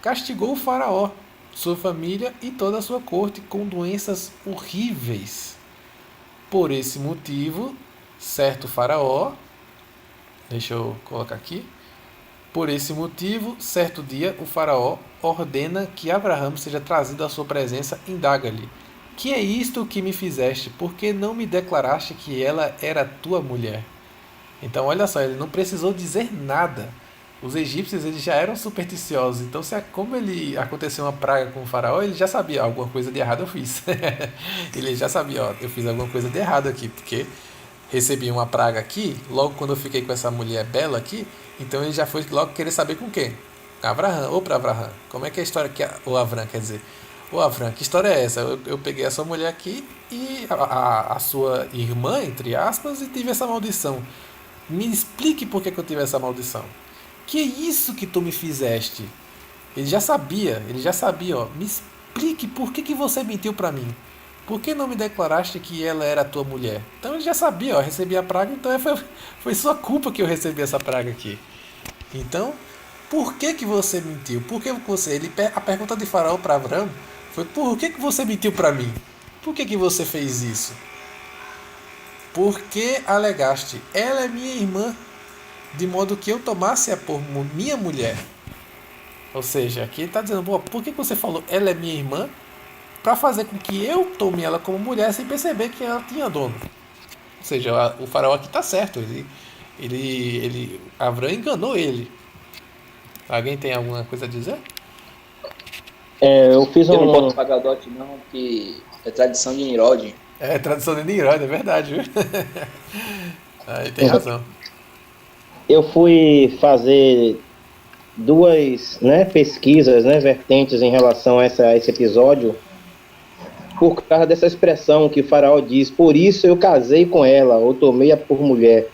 castigou o faraó, sua família e toda a sua corte com doenças horríveis. Por esse motivo, certo faraó, deixa eu colocar aqui, por esse motivo, certo dia, o faraó ordena que Abraão seja trazido à sua presença e indaga-lhe: que é isto que me fizeste? Por que não me declaraste que ela era tua mulher? Então, olha só, ele não precisou dizer nada. Os egípcios eles já eram supersticiosos, então como aconteceu uma praga com o faraó, ele já sabia, alguma coisa de errado eu fiz. Ele já sabia, ó, eu fiz alguma coisa de errado aqui, porque recebi uma praga aqui, logo quando eu fiquei com essa mulher bela aqui, então ele já foi logo querer saber com quem? Abraão, ou para Abraão. Como é que é a história que o Avram quer dizer? Ô Avram, que história é essa? Eu peguei a sua mulher aqui e a sua irmã, entre aspas, e tive essa maldição. Me explique por que eu tive essa maldição. Que é isso que tu me fizeste? Ele já sabia, ó. Me explique por que você mentiu para mim. Por que não me declaraste que ela era a tua mulher? Então ele já sabia, ó, recebi a praga, então foi sua culpa que eu recebi essa praga aqui. Então, por que você mentiu? Por que a pergunta de Faraó para Abraão foi: por que você mentiu para mim? Por que você fez isso? Porque alegaste, ela é minha irmã, de modo que eu tomasse-a por minha mulher. Ou seja, aqui ele está dizendo, por que você falou ela é minha irmã? Para fazer com que eu tome ela como mulher sem perceber que ela tinha dono. Ou seja, o faraó aqui está certo. Abraão enganou ele. Alguém tem alguma coisa a dizer? Eu fiz Eu não boto pagadote não, que é tradição de Nirod. É tradição de Nimrod, é verdade, viu? Aí tem razão. Eu fui fazer duas, né, pesquisas, né, vertentes em relação a esse episódio, por causa dessa expressão que o faraó diz, por isso eu casei com ela, ou tomei-a por mulher.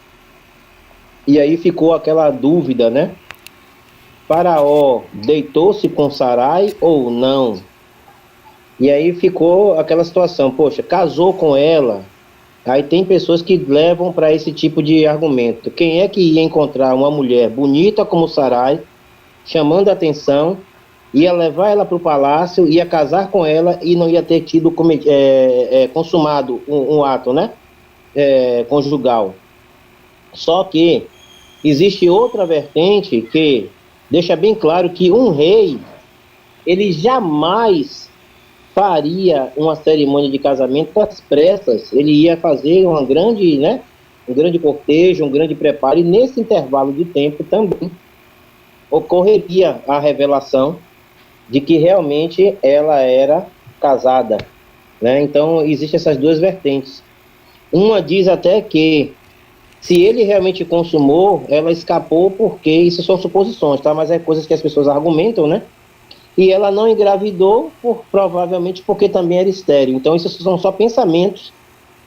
E aí ficou aquela dúvida, né? Faraó deitou-se com Sarai ou não? E aí ficou aquela situação, poxa, casou com ela. Aí tem pessoas que levam para esse tipo de argumento. Quem é que ia encontrar uma mulher bonita como Sarai, chamando a atenção, ia levar ela para o palácio, ia casar com ela e não ia ter tido consumado um ato, né? Conjugal. Só que existe outra vertente que deixa bem claro que um rei, ele jamais faria uma cerimônia de casamento às pressas. Ele ia fazer uma grande, né, um grande cortejo, um grande preparo, e nesse intervalo de tempo também ocorreria a revelação de que realmente ela era casada, né? Então, existem essas duas vertentes. Uma diz até que se ele realmente consumou, ela escapou porque, isso são suposições, tá? Mas é coisas que as pessoas argumentam, né? E ela não engravidou, provavelmente porque também era estéril. Então, isso são só pensamentos,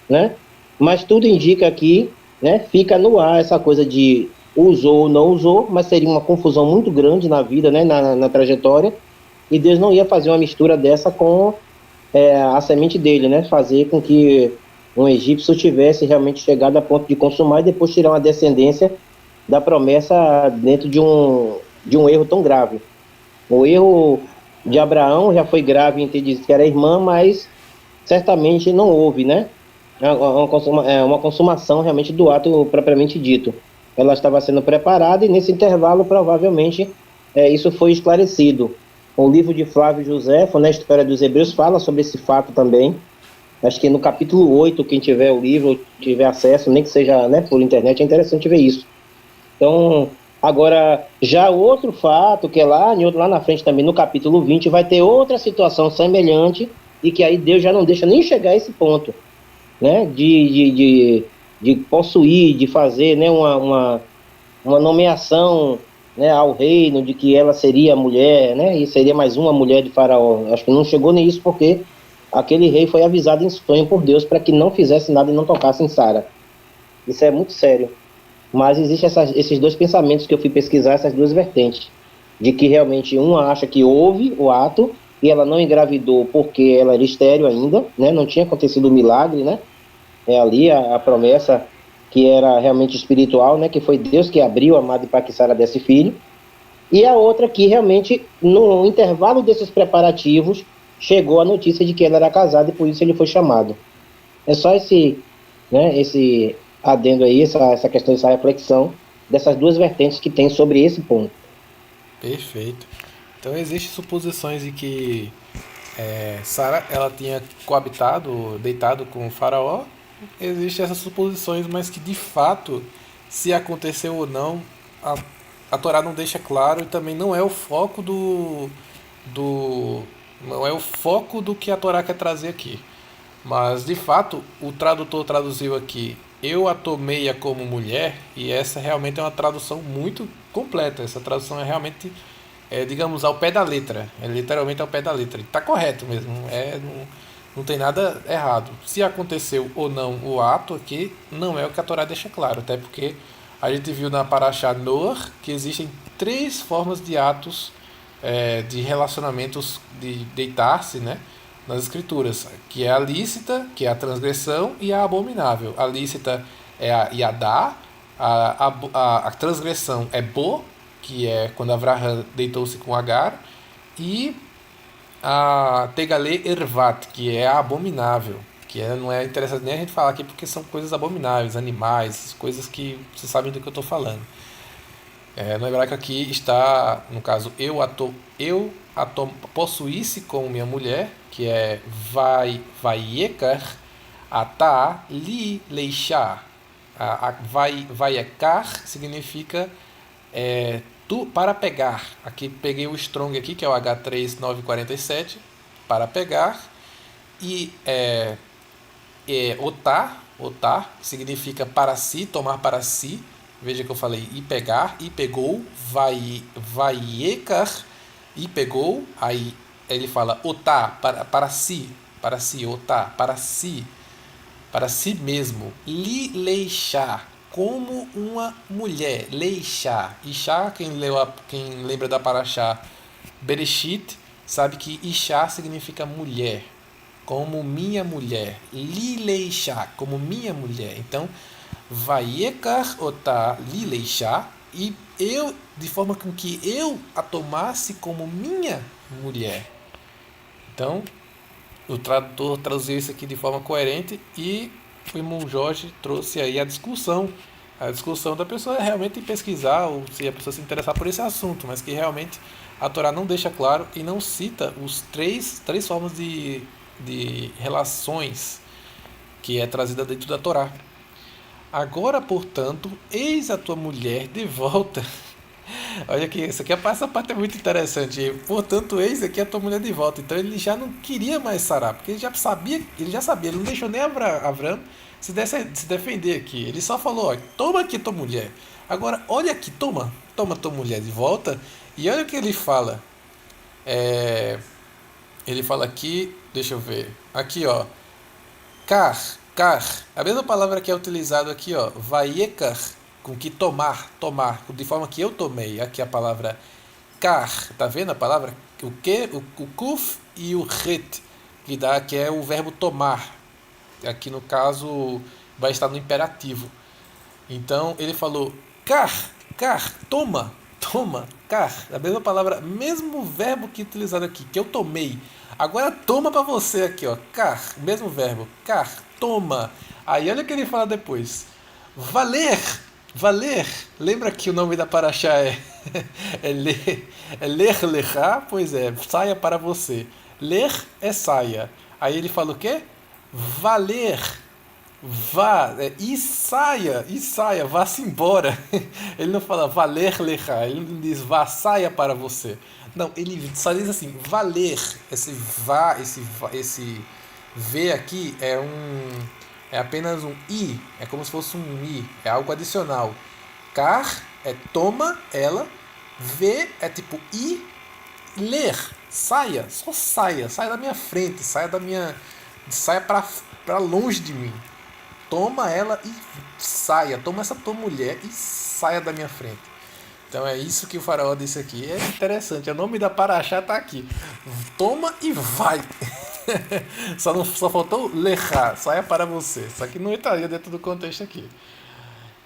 né? Mas tudo indica que, né, fica no ar essa coisa de usou ou não usou, mas seria uma confusão muito grande na vida, né, na trajetória, e Deus não ia fazer uma mistura dessa com a semente dele, né? Fazer com que um egípcio tivesse realmente chegado a ponto de consumar e depois tirar uma descendência da promessa dentro de um erro tão grave. O erro de Abraão já foi grave em ter dito que era irmã, mas certamente não houve, né? Uma consumação realmente do ato propriamente dito. Ela estava sendo preparada e nesse intervalo provavelmente isso foi esclarecido. O livro de Flávio Josefo, né, História dos Hebreus, fala sobre esse fato também. Acho que no capítulo 8, quem tiver o livro, tiver acesso, nem que seja, né, por internet, é interessante ver isso. Então, agora, já outro fato, que é lá na frente também, no capítulo 20, vai ter outra situação semelhante, e que aí Deus já não deixa nem chegar a esse ponto, né, de possuir, de fazer, né, uma nomeação, né, ao reino, de que ela seria mulher, né, e seria mais uma mulher de Faraó. Acho que não chegou nem isso, porque aquele rei foi avisado em sonho por Deus para que não fizesse nada e não tocasse em Sara. Isso é muito sério. Mas existem esses dois pensamentos que eu fui pesquisar, essas duas vertentes, de que realmente uma acha que houve o ato e ela não engravidou porque ela era estéril ainda, né, não tinha acontecido o milagre, né, ali a promessa que era realmente espiritual, né, que foi Deus que abriu a madre para que Sara desse filho, e a outra que realmente, no intervalo desses preparativos, chegou a notícia de que ela era casada e por isso ele foi chamado. É só esse adendo aí, essa questão, essa reflexão dessas duas vertentes que tem sobre esse ponto. Perfeito. Então existem suposições de que Sara ela tinha coabitado, deitado com o faraó. Existem essas suposições, mas que de fato, se aconteceu ou não, a Torá não deixa claro, e também não é o foco não é o foco do que a Torá quer trazer aqui. Mas de fato, o tradutor traduziu aqui: eu a tomei-a como mulher, e essa realmente é uma tradução muito completa. Essa tradução é realmente, digamos, ao pé da letra. É literalmente ao pé da letra. Está correto mesmo. Não tem nada errado. Se aconteceu ou não o ato aqui, não é o que a Torá deixa claro. Até porque a gente viu na Parashá Noach que existem 3 formas de atos, de relacionamentos, de deitar-se, né, nas escrituras, que é a lícita, que é a transgressão, e a abominável. A lícita é a Yadá, a transgressão é Bo, que é quando Avraham deitou-se com Agar, e a Tegale Ervat, que é a abominável, que não é interessante nem a gente falar aqui porque são coisas abomináveis, animais, coisas que vocês sabem do que eu estou falando. No hebraico aqui está, no caso, eu a possuísse como minha mulher, que é vaiekar atá li leishá. Vaiekar significa para pegar. Aqui peguei o strong aqui, que é o H3947, para pegar. E otá significa para si, tomar para si. Veja que eu falei e pegar, e pegou, vaiekar, e pegou, aí ele fala otá, para si, otá, para si mesmo, li leishá, como uma mulher, leishá, Ishá, quem lembra da paraxá Bereshit, sabe que Ishá significa mulher, como minha mulher, li leishá, como minha mulher. Então vaiekar otá li leishá, e eu, de forma com que eu a tomasse como minha mulher. Então o tradutor traduziu isso aqui de forma coerente e o irmão Jorge trouxe aí a discussão da pessoa realmente pesquisar ou se a pessoa se interessar por esse assunto, mas que realmente a Torá não deixa claro e não cita os três formas de relações que é trazida dentro da Torá. Agora, portanto, eis a tua mulher de volta. Olha aqui, essa parte é muito interessante. Portanto, eis aqui a tua mulher de volta. Então ele já não queria mais Sará, porque ele já sabia, ele não deixou nem Avrão se defender aqui. Ele só falou, ó, toma aqui tua mulher. Agora, olha aqui, toma tua mulher de volta. E olha o que ele fala. Ele fala aqui, deixa eu ver. Aqui, ó. Kar, a mesma palavra que é utilizada aqui, ó, vaiekar, com que tomar, de forma que eu tomei. Aqui a palavra kar, tá vendo a palavra? O que, o kuf e o ret, que é o verbo tomar. Aqui no caso vai estar no imperativo. Então ele falou kar, toma, kar, a mesma palavra, mesmo verbo que utilizado aqui, que eu tomei. Agora toma para você aqui, ó, kar, mesmo verbo, kar, toma. Aí olha o que ele fala depois. Valer. Lembra que o nome da paraxá é ler lechá? Pois é, saia para você. Ler é saia. Aí ele fala o quê? Valer. E saia, vá-se embora. Ele não fala valer lechá, ele não diz vá, saia para você. Não, ele só diz assim, valer. Esse V aqui é apenas um I, é como se fosse um I, é algo adicional. Kar é toma ela, V é tipo I, ler, saia, só saia da minha frente, saia para longe de mim. Toma ela e saia, toma essa tua mulher e saia da minha frente. Então é isso que o faraó disse aqui. É interessante, o nome da paraxá está aqui. Toma e vai. Só faltou lechá, saia para você. Só que não estaria dentro do contexto aqui.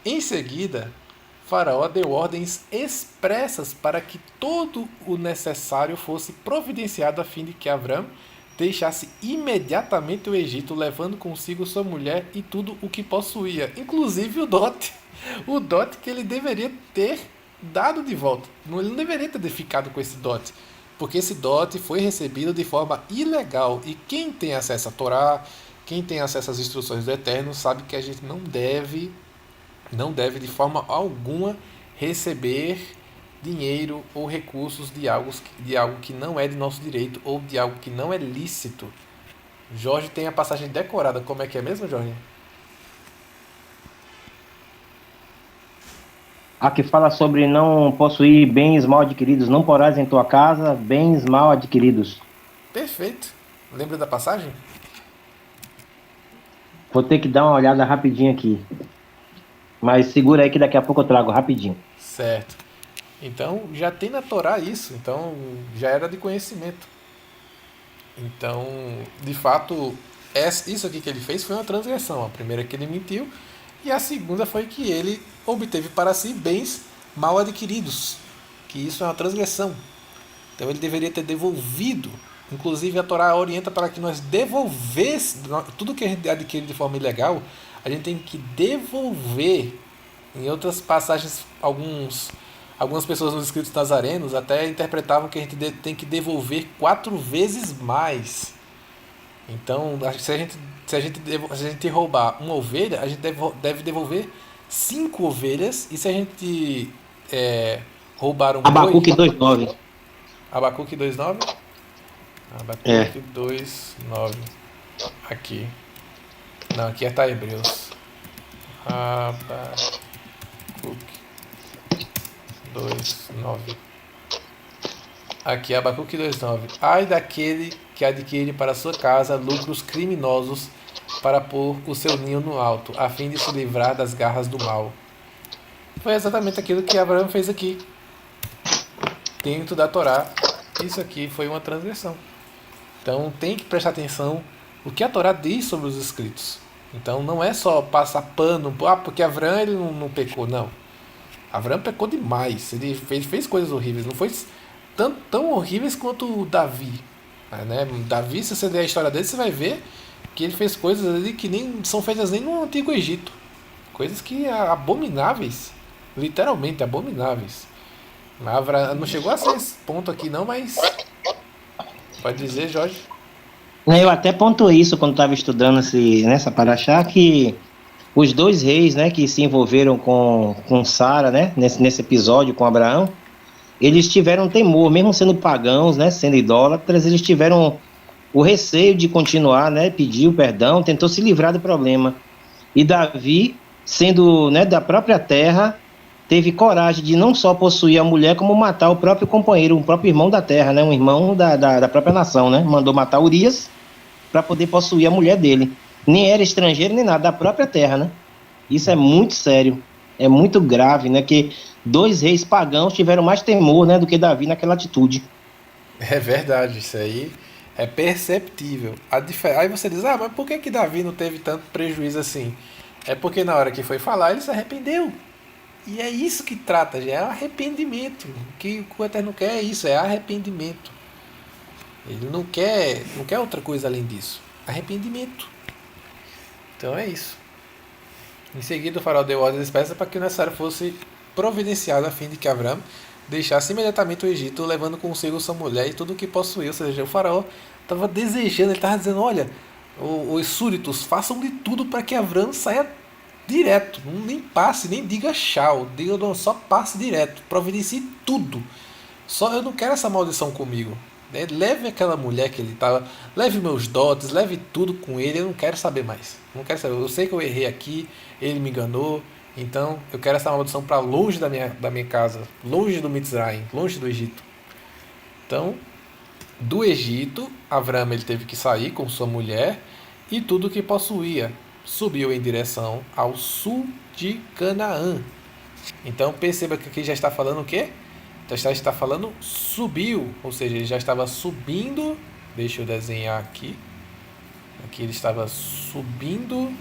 Em seguida, Faraó deu ordens expressas para que todo o necessário fosse providenciado a fim de que Abrão deixasse imediatamente o Egito, levando consigo sua mulher e tudo o que possuía, inclusive o dote. O dote que ele deveria ter dado de volta. Ele não deveria ter ficado com esse dote, porque esse dote foi recebido de forma ilegal. E quem tem acesso à Torá, quem tem acesso às instruções do Eterno, sabe que a gente não deve de forma alguma receber dinheiro ou recursos de algo que não é de nosso direito ou de algo que não é lícito. Jorge tem a passagem decorada. Como é que é mesmo, Jorge? A que fala sobre não possuir bens mal adquiridos. Não porás em tua casa bens mal adquiridos. Perfeito. Lembra da passagem? Vou ter que dar uma olhada rapidinho aqui. Mas segura aí que daqui a pouco eu trago rapidinho. Certo. Então já tem na Torá isso. Então já era de conhecimento. Então, de fato, isso aqui que ele fez foi uma transgressão. A primeira é que ele mentiu. E a segunda foi que ele obteve para si bens mal adquiridos. Que isso é uma transgressão. Então ele deveria ter devolvido Inclusive a Torá orienta para que nós devolvêssemos tudo que a gente adquire de forma ilegal, a gente tem que devolver. Em outras passagens, algumas pessoas nos escritos nazarenos até interpretavam que a gente tem que devolver 4 vezes mais. Então, se a gente roubar uma ovelha, a gente deve devolver 5 ovelhas. E se a gente roubar um boi... Abacuque 2:9. Abacuque 2:9? Abacuque 2:9. Aqui. Não, aqui tá Hebreus. Abacuque 2:9. Aqui, Abacuque 2:9. Ai daquele que adquire para sua casa lucros criminosos para pôr o seu ninho no alto, a fim de se livrar das garras do mal. Foi exatamente aquilo que Abraão fez aqui, dentro da Torá. Isso aqui foi uma transgressão. Então tem que prestar atenção no que a Torá diz sobre os escritos. Então não é só passar pano, porque Abraão ele não pecou, não. Abraão pecou demais, ele fez coisas horríveis, não foi tão horríveis quanto o Davi. Né? Davi, se você ler a história dele, você vai ver que ele fez coisas ali que nem são feitas nem no Antigo Egito. Coisas que abomináveis, literalmente abomináveis. Não chegou a ser esse ponto aqui não, mas pode dizer, Jorge. Eu até pontuei isso quando estava estudando nessa paraxá, que os 2 reis, né, que se envolveram com Sara, né, nesse episódio com Abraão, eles tiveram temor, mesmo sendo pagãos, né, sendo idólatras, eles tiveram o receio de continuar, né, pediu perdão, tentou se livrar do problema. E Davi, sendo, né, da própria terra, teve coragem de não só possuir a mulher, como matar o próprio companheiro, o próprio irmão da terra, né, um irmão da própria nação, né, mandou matar Urias para poder possuir a mulher dele. Nem era estrangeiro, nem nada, da própria terra, né. Isso é muito sério, é muito grave, né, que 2 reis pagãos tiveram mais temor, né, do que Davi naquela atitude. É verdade, isso aí é perceptível. Aí você diz, mas por que Davi não teve tanto prejuízo assim? É porque na hora que foi falar, ele se arrependeu. E é isso que trata, já é arrependimento. O que o Eterno quer é isso, é arrependimento. Ele não quer outra coisa além disso. Arrependimento. Então é isso. Em seguida, o faraó deu ordens expressas para que o necessário fosse providenciado a fim de que Abraão deixasse imediatamente o Egito, levando consigo sua mulher e tudo o que possuía. Ou seja, o faraó estava desejando, ele estava dizendo, olha, os súditos façam de tudo para que Abraão saia direto, nem passe, nem diga tchau, diga não, só passe direto, providencie tudo. Só eu não quero essa maldição comigo. Né? Leve aquela mulher que ele estava, leve meus dotes, leve tudo com ele, eu não quero saber mais. Não quero saber. Eu sei que eu errei aqui, ele me enganou, então eu quero essa maldição para longe da minha casa, longe do Mitzrayim, longe do Egito. Então, do Egito, Abraão ele teve que sair com sua mulher e tudo o que possuía. Subiu em direção ao sul de Canaã. Então perceba que aqui já está falando o quê? Já está falando subiu, ou seja, ele já estava subindo. Deixa eu desenhar aqui. Aqui ele estava subindo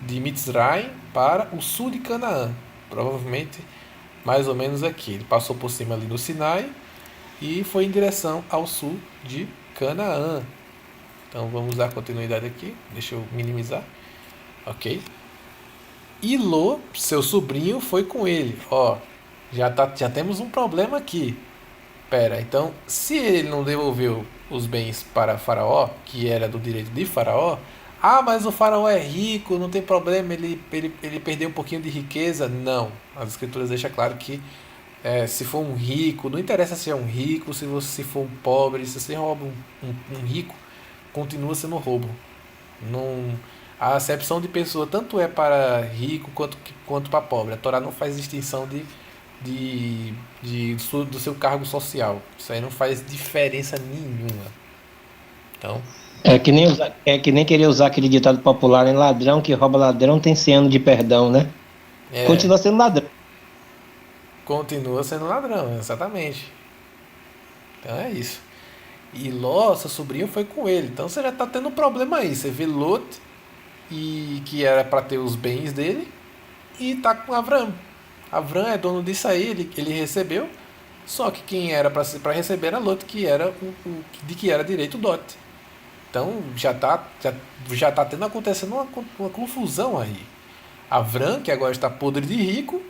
de Mitzrayim para o sul de Canaã. Provavelmente mais ou menos aqui. Ele passou por cima ali do Sinai e foi em direção ao sul de Canaã. Então vamos dar continuidade aqui. Deixa eu minimizar. Ok. E Ló, seu sobrinho, foi com ele. Ó, já temos um problema aqui. Pera, então, se ele não devolveu os bens para Faraó, que era do direito de Faraó, mas o Faraó é rico, não tem problema, ele perdeu um pouquinho de riqueza. Não, as escrituras deixam claro que se for um rico, não interessa se é um rico, se for um pobre, se você rouba um rico, continua sendo roubo. Não, a acepção de pessoa tanto é para rico quanto para pobre. A Torá não faz distinção do seu cargo social. Isso aí não faz diferença nenhuma. Então, é que nem querer usar aquele ditado popular, né? Ladrão que rouba ladrão tem 100 anos de perdão, né? Continua sendo ladrão. Continua sendo ladrão, exatamente. Então é isso. E Ló, seu sobrinho, foi com ele. Então você já está tendo um problema aí. Você vê Lot, que era para ter os bens dele, e está com Abraão. Abraão é dono disso aí, ele recebeu. Só que quem era para receber era Lot, que era de que era direito dote. Então já tá tendo acontecendo uma confusão aí. Avram, que agora está podre de rico,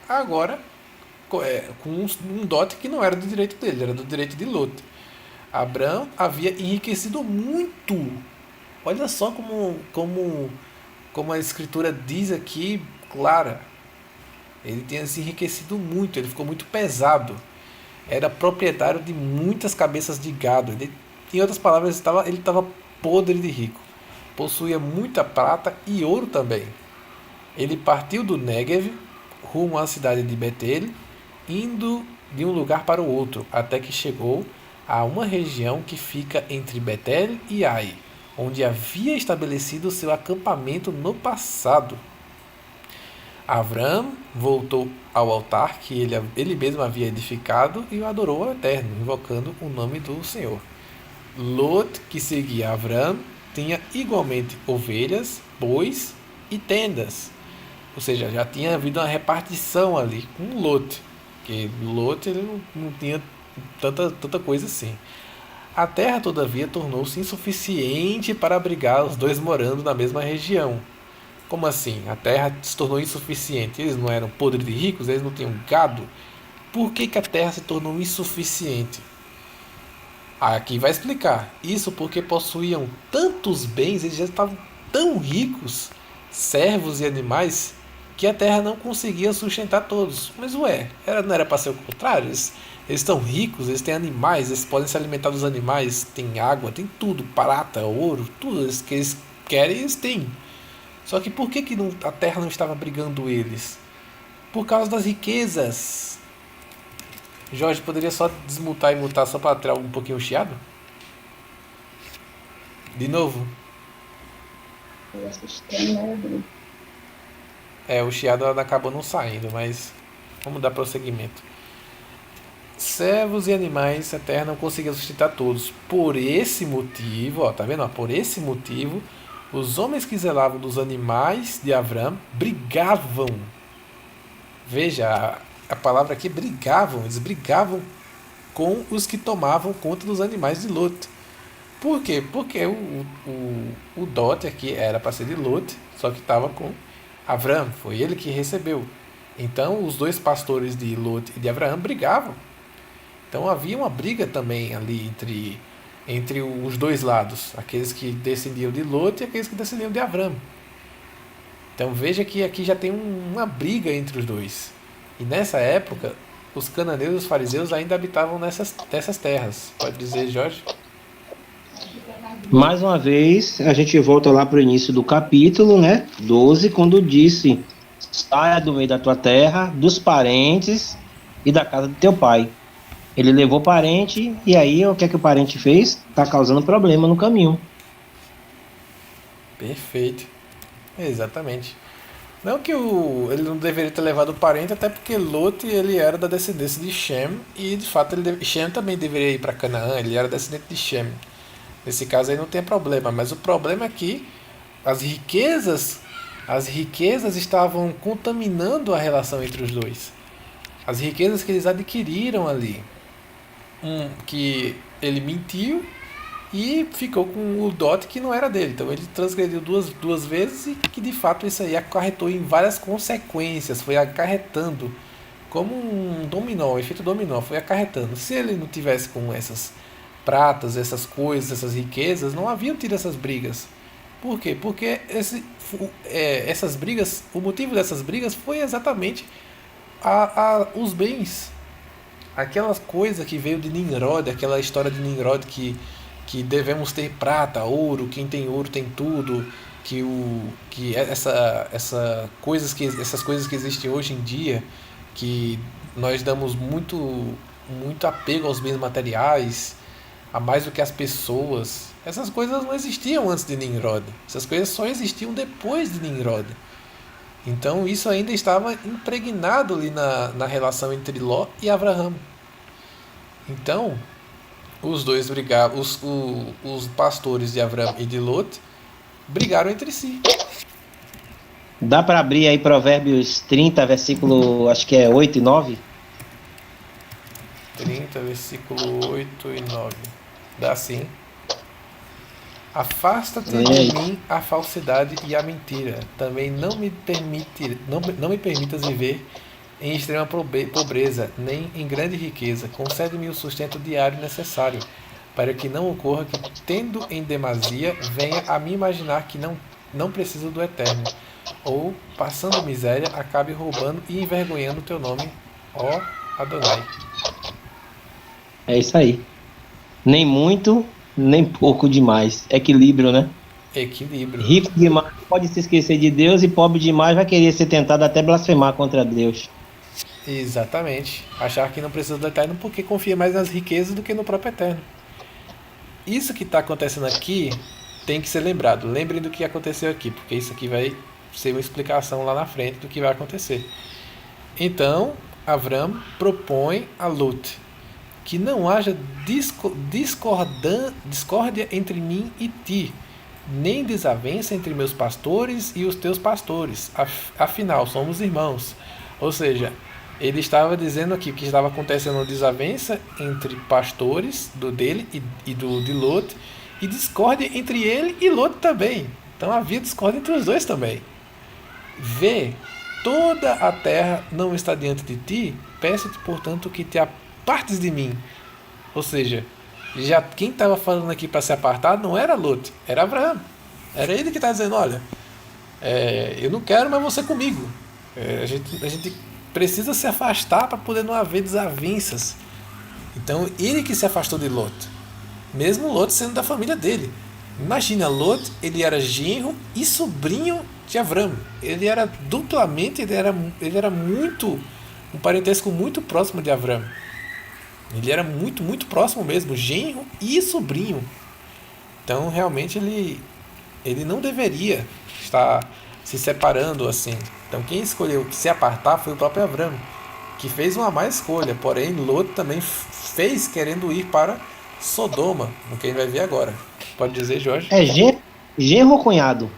agora com um dote que não era do direito dele, era do direito de Lot. Abrão havia enriquecido muito. Olha só como a escritura diz aqui, clara. Ele tinha se enriquecido muito, ele ficou muito pesado. Era proprietário de muitas cabeças de gado. Em outras palavras, ele estava podre de rico. Possuía muita prata e ouro também. Ele partiu do Negev rumo à cidade de Betel, indo de um lugar para o outro, até que chegou a uma região que fica entre Betel e Ai, onde havia estabelecido seu acampamento no passado. Avram voltou ao altar que ele mesmo havia edificado e o adorou ao Eterno, invocando o nome do Senhor. Lot, que seguia Avram, tinha igualmente ovelhas, bois e tendas. Ou seja, já tinha havido uma repartição ali com Lot, que Lot ele não tinha tanta coisa assim. A terra, todavia, tornou-se insuficiente para abrigar os dois morando na mesma região. Como assim? A terra se tornou insuficiente. Eles não eram podres de ricos, eles não tinham gado. Por que a terra se tornou insuficiente? Aqui vai explicar. Isso porque possuíam tantos bens, eles já estavam tão ricos, servos e animais, que a terra não conseguia sustentar todos. Mas não era para ser o contrário? Eles estão ricos, eles têm animais, eles podem se alimentar dos animais, tem água, tem tudo, prata, ouro, tudo que eles querem, eles têm. Só que por que a terra não estava abrigando eles? Por causa das riquezas. Jorge, poderia só desmutar e mutar só para tirar um pouquinho o chiado? De novo? O chiado acabou não saindo, mas vamos dar prosseguimento. Servos e animais, a terra não conseguia sustentar todos. Por esse motivo, tá vendo? Por esse motivo, os homens que zelavam dos animais de Avram brigavam. Veja, a palavra aqui brigavam. Eles brigavam com os que tomavam conta dos animais de Lot. Por quê? Porque o dote aqui era para ser de Lot, só que estava com Avram. Foi ele que recebeu. Então, os dois pastores de Lot e de Avram brigavam. Então, havia uma briga também ali entre os dois lados, aqueles que descendiam de Lot e aqueles que descendiam de Avram. Então veja que aqui já tem uma briga entre os dois. E nessa época, os cananeus e os fariseus ainda habitavam nessas terras. Pode dizer, Jorge? Mais uma vez, a gente volta lá para o início do capítulo, 12, quando disse: saia do meio da tua terra, dos parentes e da casa do teu pai. Ele levou o parente, e aí o que é que o parente fez? Está causando problema no caminho. Perfeito. Exatamente. Não que ele não deveria ter levado o parente, até porque Lot ele era da descendência de Shem, e de fato Shem também deveria ir para Canaã, ele era descendente de Shem. Nesse caso aí não tem problema, mas o problema é que as riquezas estavam contaminando a relação entre os dois. As riquezas que eles adquiriram ali. Que ele mentiu e ficou com o dote que não era dele. Então ele transgrediu duas vezes, e que de fato isso aí acarretou em várias consequências, foi acarretando como um dominó, um efeito dominó, foi acarretando. Se ele não tivesse com essas pratas, essas coisas, essas riquezas, não haviam tido essas brigas. Por quê? Porque essas brigas, o motivo dessas brigas foi exatamente os bens. Aquela coisa que veio de Nimrod, aquela história de Nimrod que devemos ter prata, ouro, quem tem ouro tem tudo, essas coisas que existem hoje em dia, que nós damos muito apego aos bens materiais, a mais do que as pessoas. Essas coisas não existiam antes de Nimrod, essas coisas só existiam depois de Nimrod. Então isso ainda estava impregnado ali na relação entre Ló e Abraão. Então, os dois brigavam, os pastores de Abraão e de Lot brigaram entre si. Dá para abrir aí Provérbios 30, versículo, acho que é 8 e 9? versículo 8 e 9. Dá assim: afasta-te E de aí? mim a falsidade e a mentira. Também não me permitas viver em extrema pobreza, nem em grande riqueza. Concede-me o sustento diário necessário, para que não ocorra que, tendo em demasia, venha a me imaginar que não preciso do Eterno, ou, passando miséria, acabe roubando e envergonhando o teu nome, ó Adonai. É isso aí. Nem muito, nem pouco demais. Equilíbrio, né? Equilíbrio. Rico demais pode se esquecer de Deus e pobre demais vai querer ser tentado até blasfemar contra Deus. Exatamente. Achar que não precisa do Eterno porque confia mais nas riquezas do que no próprio Eterno. Isso que está acontecendo aqui tem que ser lembrado. Lembrem do que aconteceu aqui, porque isso aqui vai ser uma explicação lá na frente do que vai acontecer. Então, Avram propõe a Lot que não haja discórdia entre mim e ti, nem desavença entre meus pastores e os teus pastores. Afinal, somos irmãos. Ou seja, ele estava dizendo aqui que estava acontecendo uma desavença entre pastores dele e de Lot, e discórdia entre ele e Lot também. Então havia discórdia entre os dois também. Vê, toda a terra não está diante de ti, peço-te, portanto, que te apartes de mim. Ou seja, já quem estava falando aqui para se apartar não era Lot, era Abraão. Era ele que está dizendo, olha, eu não quero mais você comigo. A gente precisa se afastar para poder não haver desavenças. Então ele que se afastou de Lot, mesmo Lot sendo da família dele. Imagina, Lot, ele era genro e sobrinho de Avram. Ele era duplamente, ele era muito, um parentesco muito próximo de Avram. Ele era muito, muito próximo mesmo, genro e sobrinho. Então realmente ele não deveria estar se separando assim. Então quem escolheu se apartar foi o próprio Avram, que fez uma má escolha. Porém, Lot também fez querendo ir para Sodoma, no que a gente vai ver agora. Pode dizer, Jorge? É genro ou cunhado?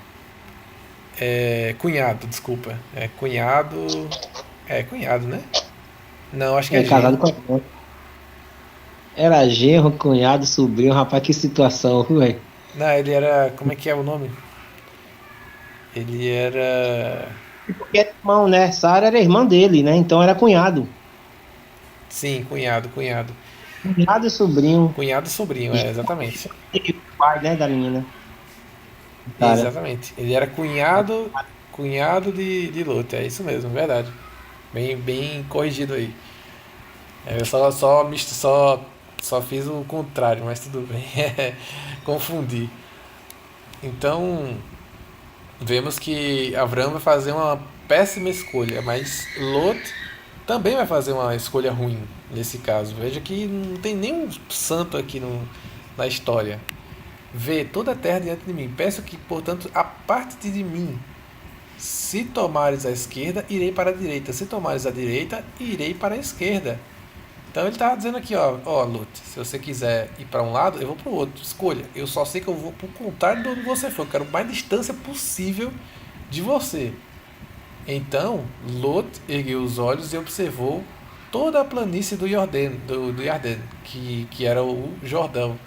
Cunhado, desculpa. Cunhado. Cunhado, né? Não, acho que é casado genro. com a... Era genro, cunhado, sobrinho, rapaz, que situação, velho. Não, ele era. Como é que é o nome? Ele era. Porque era irmão, né? Sara era irmã dele, né? Então era cunhado. Sim, cunhado. Cunhado e sobrinho. Cunhado e sobrinho, exatamente. Pai, né, da menina. Cara. Exatamente. Ele era cunhado de Lot, é isso mesmo, verdade. Bem corrigido aí. Eu só fiz o contrário, mas tudo bem. Confundi. Então, vemos que Avram vai fazer uma péssima escolha, mas Lot também vai fazer uma escolha ruim nesse caso. Veja que não tem nenhum santo aqui na história. Vê toda a terra diante de mim. Peço que, portanto, aparte-te de mim. Se tomares a esquerda, irei para a direita. Se tomares a direita, irei para a esquerda. Então ele estava dizendo aqui, ó, Lot, se você quiser ir para um lado, eu vou para o outro. Escolha. Eu só sei que eu vou para o contrário de onde você for. Eu quero mais distância possível de você. Então, Lot ergueu os olhos e observou toda a planície do Jordão, que era o Jordão.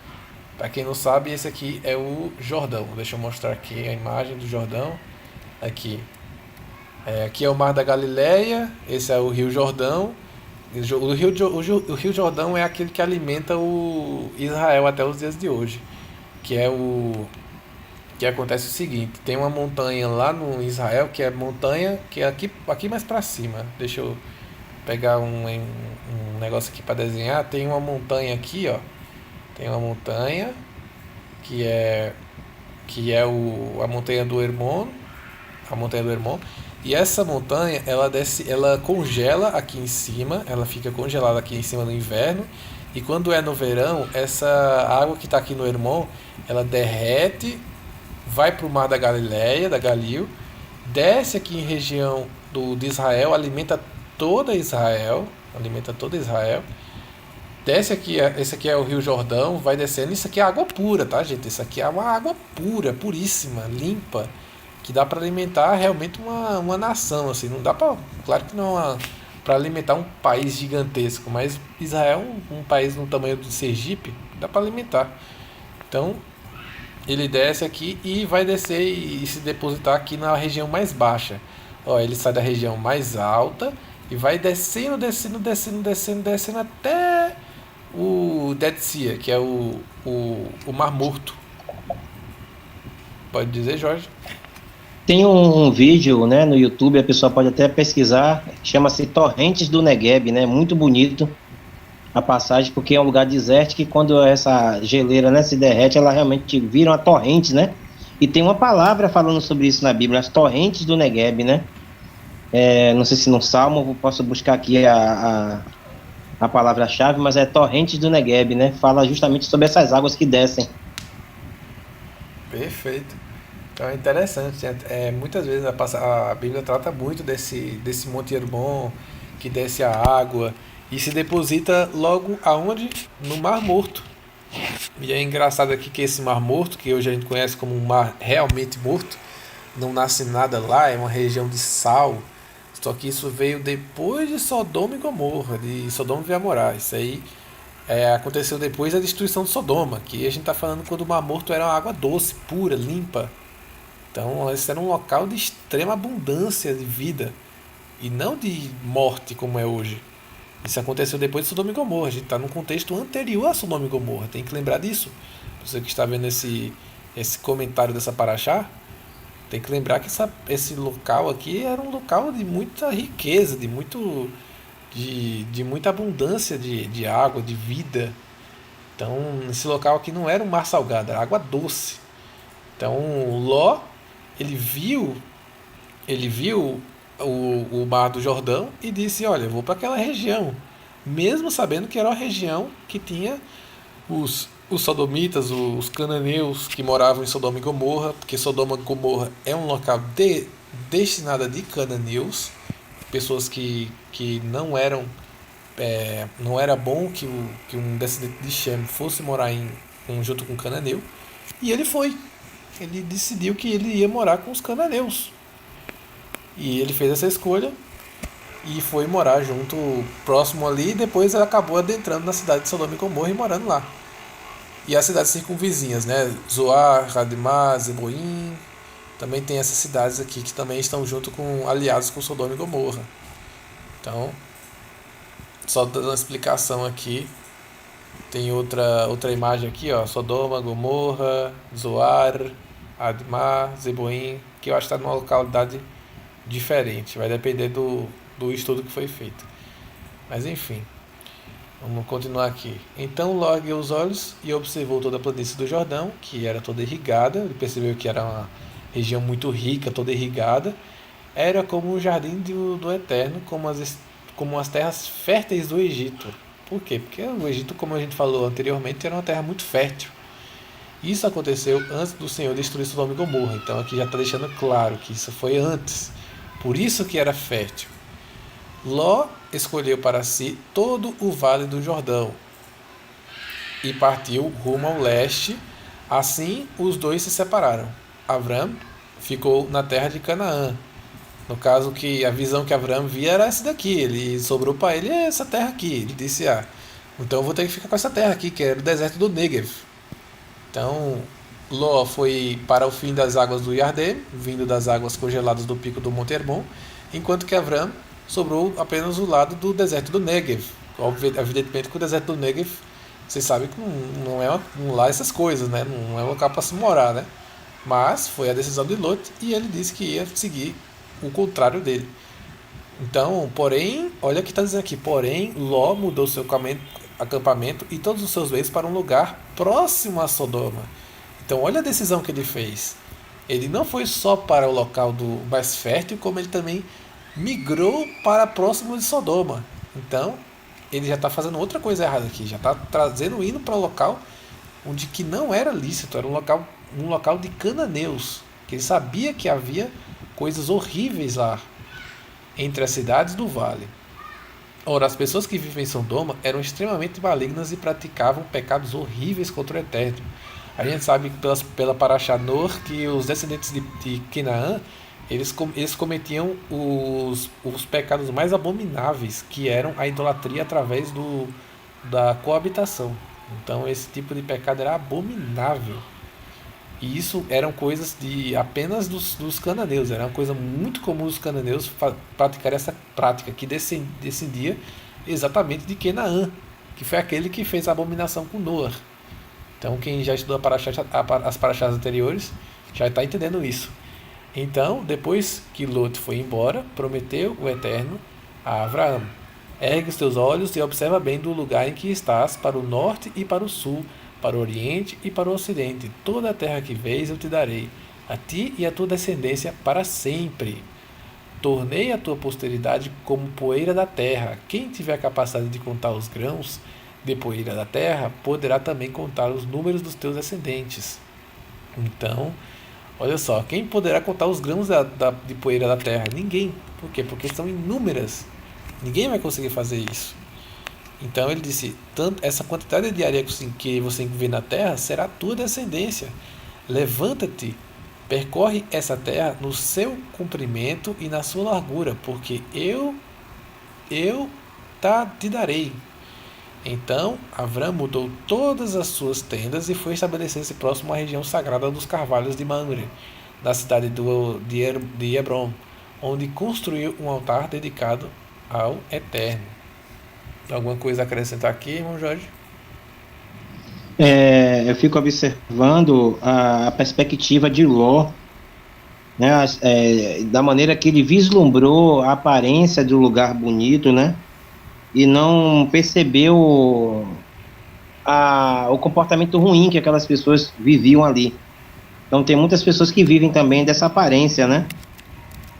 Para quem não sabe, esse aqui é o Jordão. Deixa eu mostrar aqui a imagem do Jordão. Aqui. Aqui é o Mar da Galileia, esse é o Rio Jordão. O Rio Jordão é aquele que alimenta o Israel até os dias de hoje. Que acontece o seguinte, tem uma montanha lá no Israel, que é montanha, que é aqui mais para cima. Deixa eu pegar um negócio aqui para desenhar. Tem uma montanha aqui, ó. Tem uma montanha que é a montanha do Hermon, e essa montanha ela congela aqui em cima, ela fica congelada aqui em cima no inverno, e quando é no verão, essa água que está aqui no Hermon, ela derrete, vai para o mar da Galileia, da Galil, desce aqui em região de Israel, alimenta toda Israel, desce aqui, esse aqui é o Rio Jordão, vai descendo, isso aqui é água pura, tá, gente? Isso aqui é uma água pura, puríssima, limpa, que dá para alimentar realmente uma nação, assim, não dá para, claro que não é para alimentar um país gigantesco, mas Israel, um país no tamanho do Sergipe, dá para alimentar. Então, ele desce aqui e vai descer e se depositar aqui na região mais baixa. Ó, ele sai da região mais alta e vai descendo, descendo, descendo, descendo, descendo até o Dead Sea, que é o Mar Morto. Pode dizer, Jorge? Tem um vídeo, né, no YouTube, a pessoa pode até pesquisar, chama-se Torrentes do Negueb, né, muito bonito a passagem, porque é um lugar desértico e quando essa geleira, né, se derrete, ela realmente vira uma torrente, né, e tem uma palavra falando sobre isso na Bíblia, as torrentes do Negueb, né, não sei se no Salmo, eu posso buscar aqui a palavra-chave, mas é torrentes do Negueb, né, fala justamente sobre essas águas que descem. Perfeito. Então é interessante. Muitas vezes a Bíblia trata muito desse Monte Hermon, que desce a água e se deposita logo aonde? No Mar Morto. E é engraçado aqui que esse Mar Morto, que hoje a gente conhece como um mar realmente morto, não nasce nada lá, é uma região de sal. Só que isso veio depois de Sodoma e Gomorra, de Sodoma e Gomorra. Isso aí aconteceu depois da destruição de Sodoma, que a gente está falando quando o Mar Morto era uma água doce, pura, limpa. Então, esse era um local de extrema abundância de vida e não de morte como é hoje. Isso aconteceu depois de Sodoma e Gomorra. A gente está num contexto anterior a Sodoma e Gomorra. Tem que lembrar disso. Você que está vendo esse comentário dessa paraxá, tem que lembrar que esse local aqui era um local de muita riqueza, de muita abundância de água, de vida. Então, esse local aqui não era um mar salgado, era água doce. Então, Ló, ele viu o Mar do Jordão e disse, olha, eu vou para aquela região, mesmo sabendo que era uma região que tinha os sodomitas, os cananeus que moravam em Sodoma e Gomorra, porque Sodoma e Gomorra é um local destinado a de cananeus, pessoas que não eram, não era bom que um descendente de Shem fosse morar junto com um cananeu, e ele decidiu que ele ia morar com os cananeus. E ele fez essa escolha e foi morar junto, próximo ali, e depois ele acabou adentrando na cidade de Sodoma e Gomorra e morando lá. E as cidades circunvizinhas, né? Zoar, Admá, Zeboim, também tem essas cidades aqui que também estão aliados com Sodoma e Gomorra. Então, só dando uma explicação aqui, tem outra imagem aqui, ó, Sodoma, Gomorra, Zoar, Admá, Zeboim, que eu acho que está numa localidade diferente, vai depender do estudo que foi feito. Mas enfim, vamos continuar aqui. Então Ló ergueu os olhos e observou toda a planície do Jordão, que era toda irrigada. Ele percebeu que era uma região muito rica, toda irrigada. Era como um jardim do Eterno, como as terras férteis do Egito. Por quê? Porque o Egito, como a gente falou anteriormente, era uma terra muito fértil. Isso aconteceu antes do Senhor destruir Sodoma e Gomorra. Então aqui já está deixando claro que isso foi antes. Por isso que era fértil. Ló escolheu para si todo o vale do Jordão e partiu rumo ao leste. Assim os dois se separaram. Avram ficou na terra de Canaã. No caso, que a visão que Avram via era essa daqui. Ele sobrou para ele essa terra aqui. Ele disse, então eu vou ter que ficar com essa terra aqui, que era o deserto do Negev. Então, Ló foi para o fim das águas do Iardê, vindo das águas congeladas do pico do Monte Hermon, enquanto que Avram sobrou apenas o lado do deserto do Negev. Evidentemente que o deserto do Negev, vocês sabem que não é lá essas coisas, né? Não é um local para se morar, né? Mas foi a decisão de Lot e ele disse que ia seguir o contrário dele. Então, porém, olha o que está dizendo aqui, porém, Ló mudou seu acampamento e todos os seus bens para um lugar próximo a Sodoma. Então, olha a decisão que ele fez. Ele não foi só para o local do mais fértil, como ele também migrou para próximo de Sodoma. Então, ele já está fazendo outra coisa errada aqui. Já está indo para um local onde que não era lícito. Era um local de cananeus. Que ele sabia que havia coisas horríveis lá, entre as cidades do vale. Ora, as pessoas que vivem em Sodoma eram extremamente malignas e praticavam pecados horríveis contra o Eterno. A gente sabe pela Paraxá Nor que os descendentes de Canaã eles cometiam os pecados mais abomináveis, que eram a idolatria através da coabitação. Então esse tipo de pecado era abominável. E isso eram coisas de apenas dos cananeus. Era uma coisa muito comum dos cananeus praticar essa prática, que descendia exatamente de Canaã, que foi aquele que fez a abominação com Noé. Então quem já estudou as paraxás anteriores já está entendendo isso. Então, depois que Lot foi embora, prometeu o Eterno a Abraão: ergue os teus olhos e observa bem do lugar em que estás, para o norte e para o sul, para o oriente e para o ocidente. Toda a terra que vês eu te darei, a ti e a tua descendência para sempre. Tornei a tua posteridade como poeira da terra. Quem tiver a capacidade de contar os grãos de poeira da terra, poderá também contar os números dos teus descendentes. Então, olha só, quem poderá contar os grãos de poeira da terra? Ninguém. Por quê? Porque são inúmeras. Ninguém vai conseguir fazer isso. Então ele disse: essa quantidade de areia que você vê na terra será a tua descendência. Levanta-te, percorre essa terra no seu comprimento e na sua largura, porque eu te darei. Então Avram mudou todas as suas tendas e foi estabelecer-se próximo à região sagrada dos carvalhos de Mamre, na cidade de Hebron, onde construiu um altar dedicado ao Eterno. Alguma coisa a acrescentar aqui, irmão Jorge? Eu fico observando a perspectiva de Ló, né, da maneira que ele vislumbrou a aparência do lugar bonito, né, e não percebeu o comportamento ruim que aquelas pessoas viviam ali. Então tem muitas pessoas que vivem também dessa aparência, né?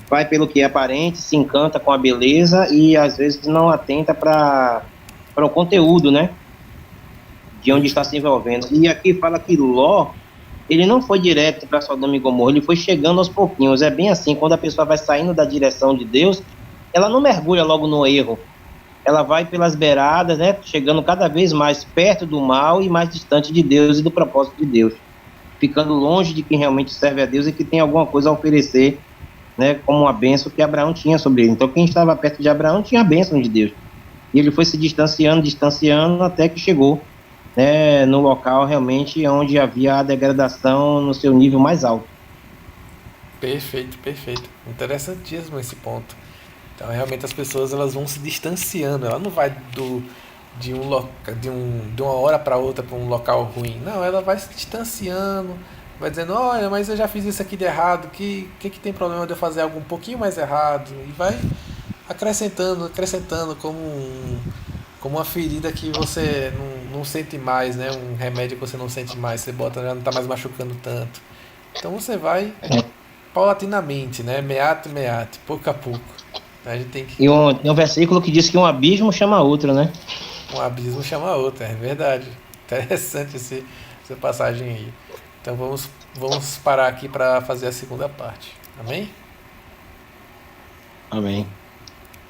Vai pelo que é aparente, se encanta com a beleza e às vezes não atenta para o conteúdo, né? De onde está se envolvendo. E aqui fala que Ló, ele não foi direto para Sodoma e Gomorra, ele foi chegando aos pouquinhos. É bem assim, quando a pessoa vai saindo da direção de Deus, ela não mergulha logo no erro. Ela vai pelas beiradas, né, chegando cada vez mais perto do mal e mais distante de Deus e do propósito de Deus, ficando longe de quem realmente serve a Deus e que tem alguma coisa a oferecer, né, como uma bênção que Abraão tinha sobre ele. Então quem estava perto de Abraão tinha a bênção de Deus. E ele foi se distanciando até que chegou, né, no local realmente onde havia a degradação no seu nível mais alto. Perfeito. Interessantíssimo esse ponto. Então realmente as pessoas elas vão se distanciando, ela não vai de uma hora para outra para um local ruim. Não, ela vai se distanciando, vai dizendo: olha, mas eu já fiz isso aqui de errado, que tem problema de eu fazer algo um pouquinho mais errado? E vai acrescentando como uma ferida que você não sente mais, né? Um remédio que você não sente mais, você bota, já não está mais machucando tanto. Então você vai paulatinamente, né? Meate, pouco a pouco. A gente tem que... E um versículo que diz que um abismo chama outro, né? Um abismo chama outro, é verdade. Interessante essa passagem aí. Então vamos parar aqui para fazer a segunda parte. Amém? Amém.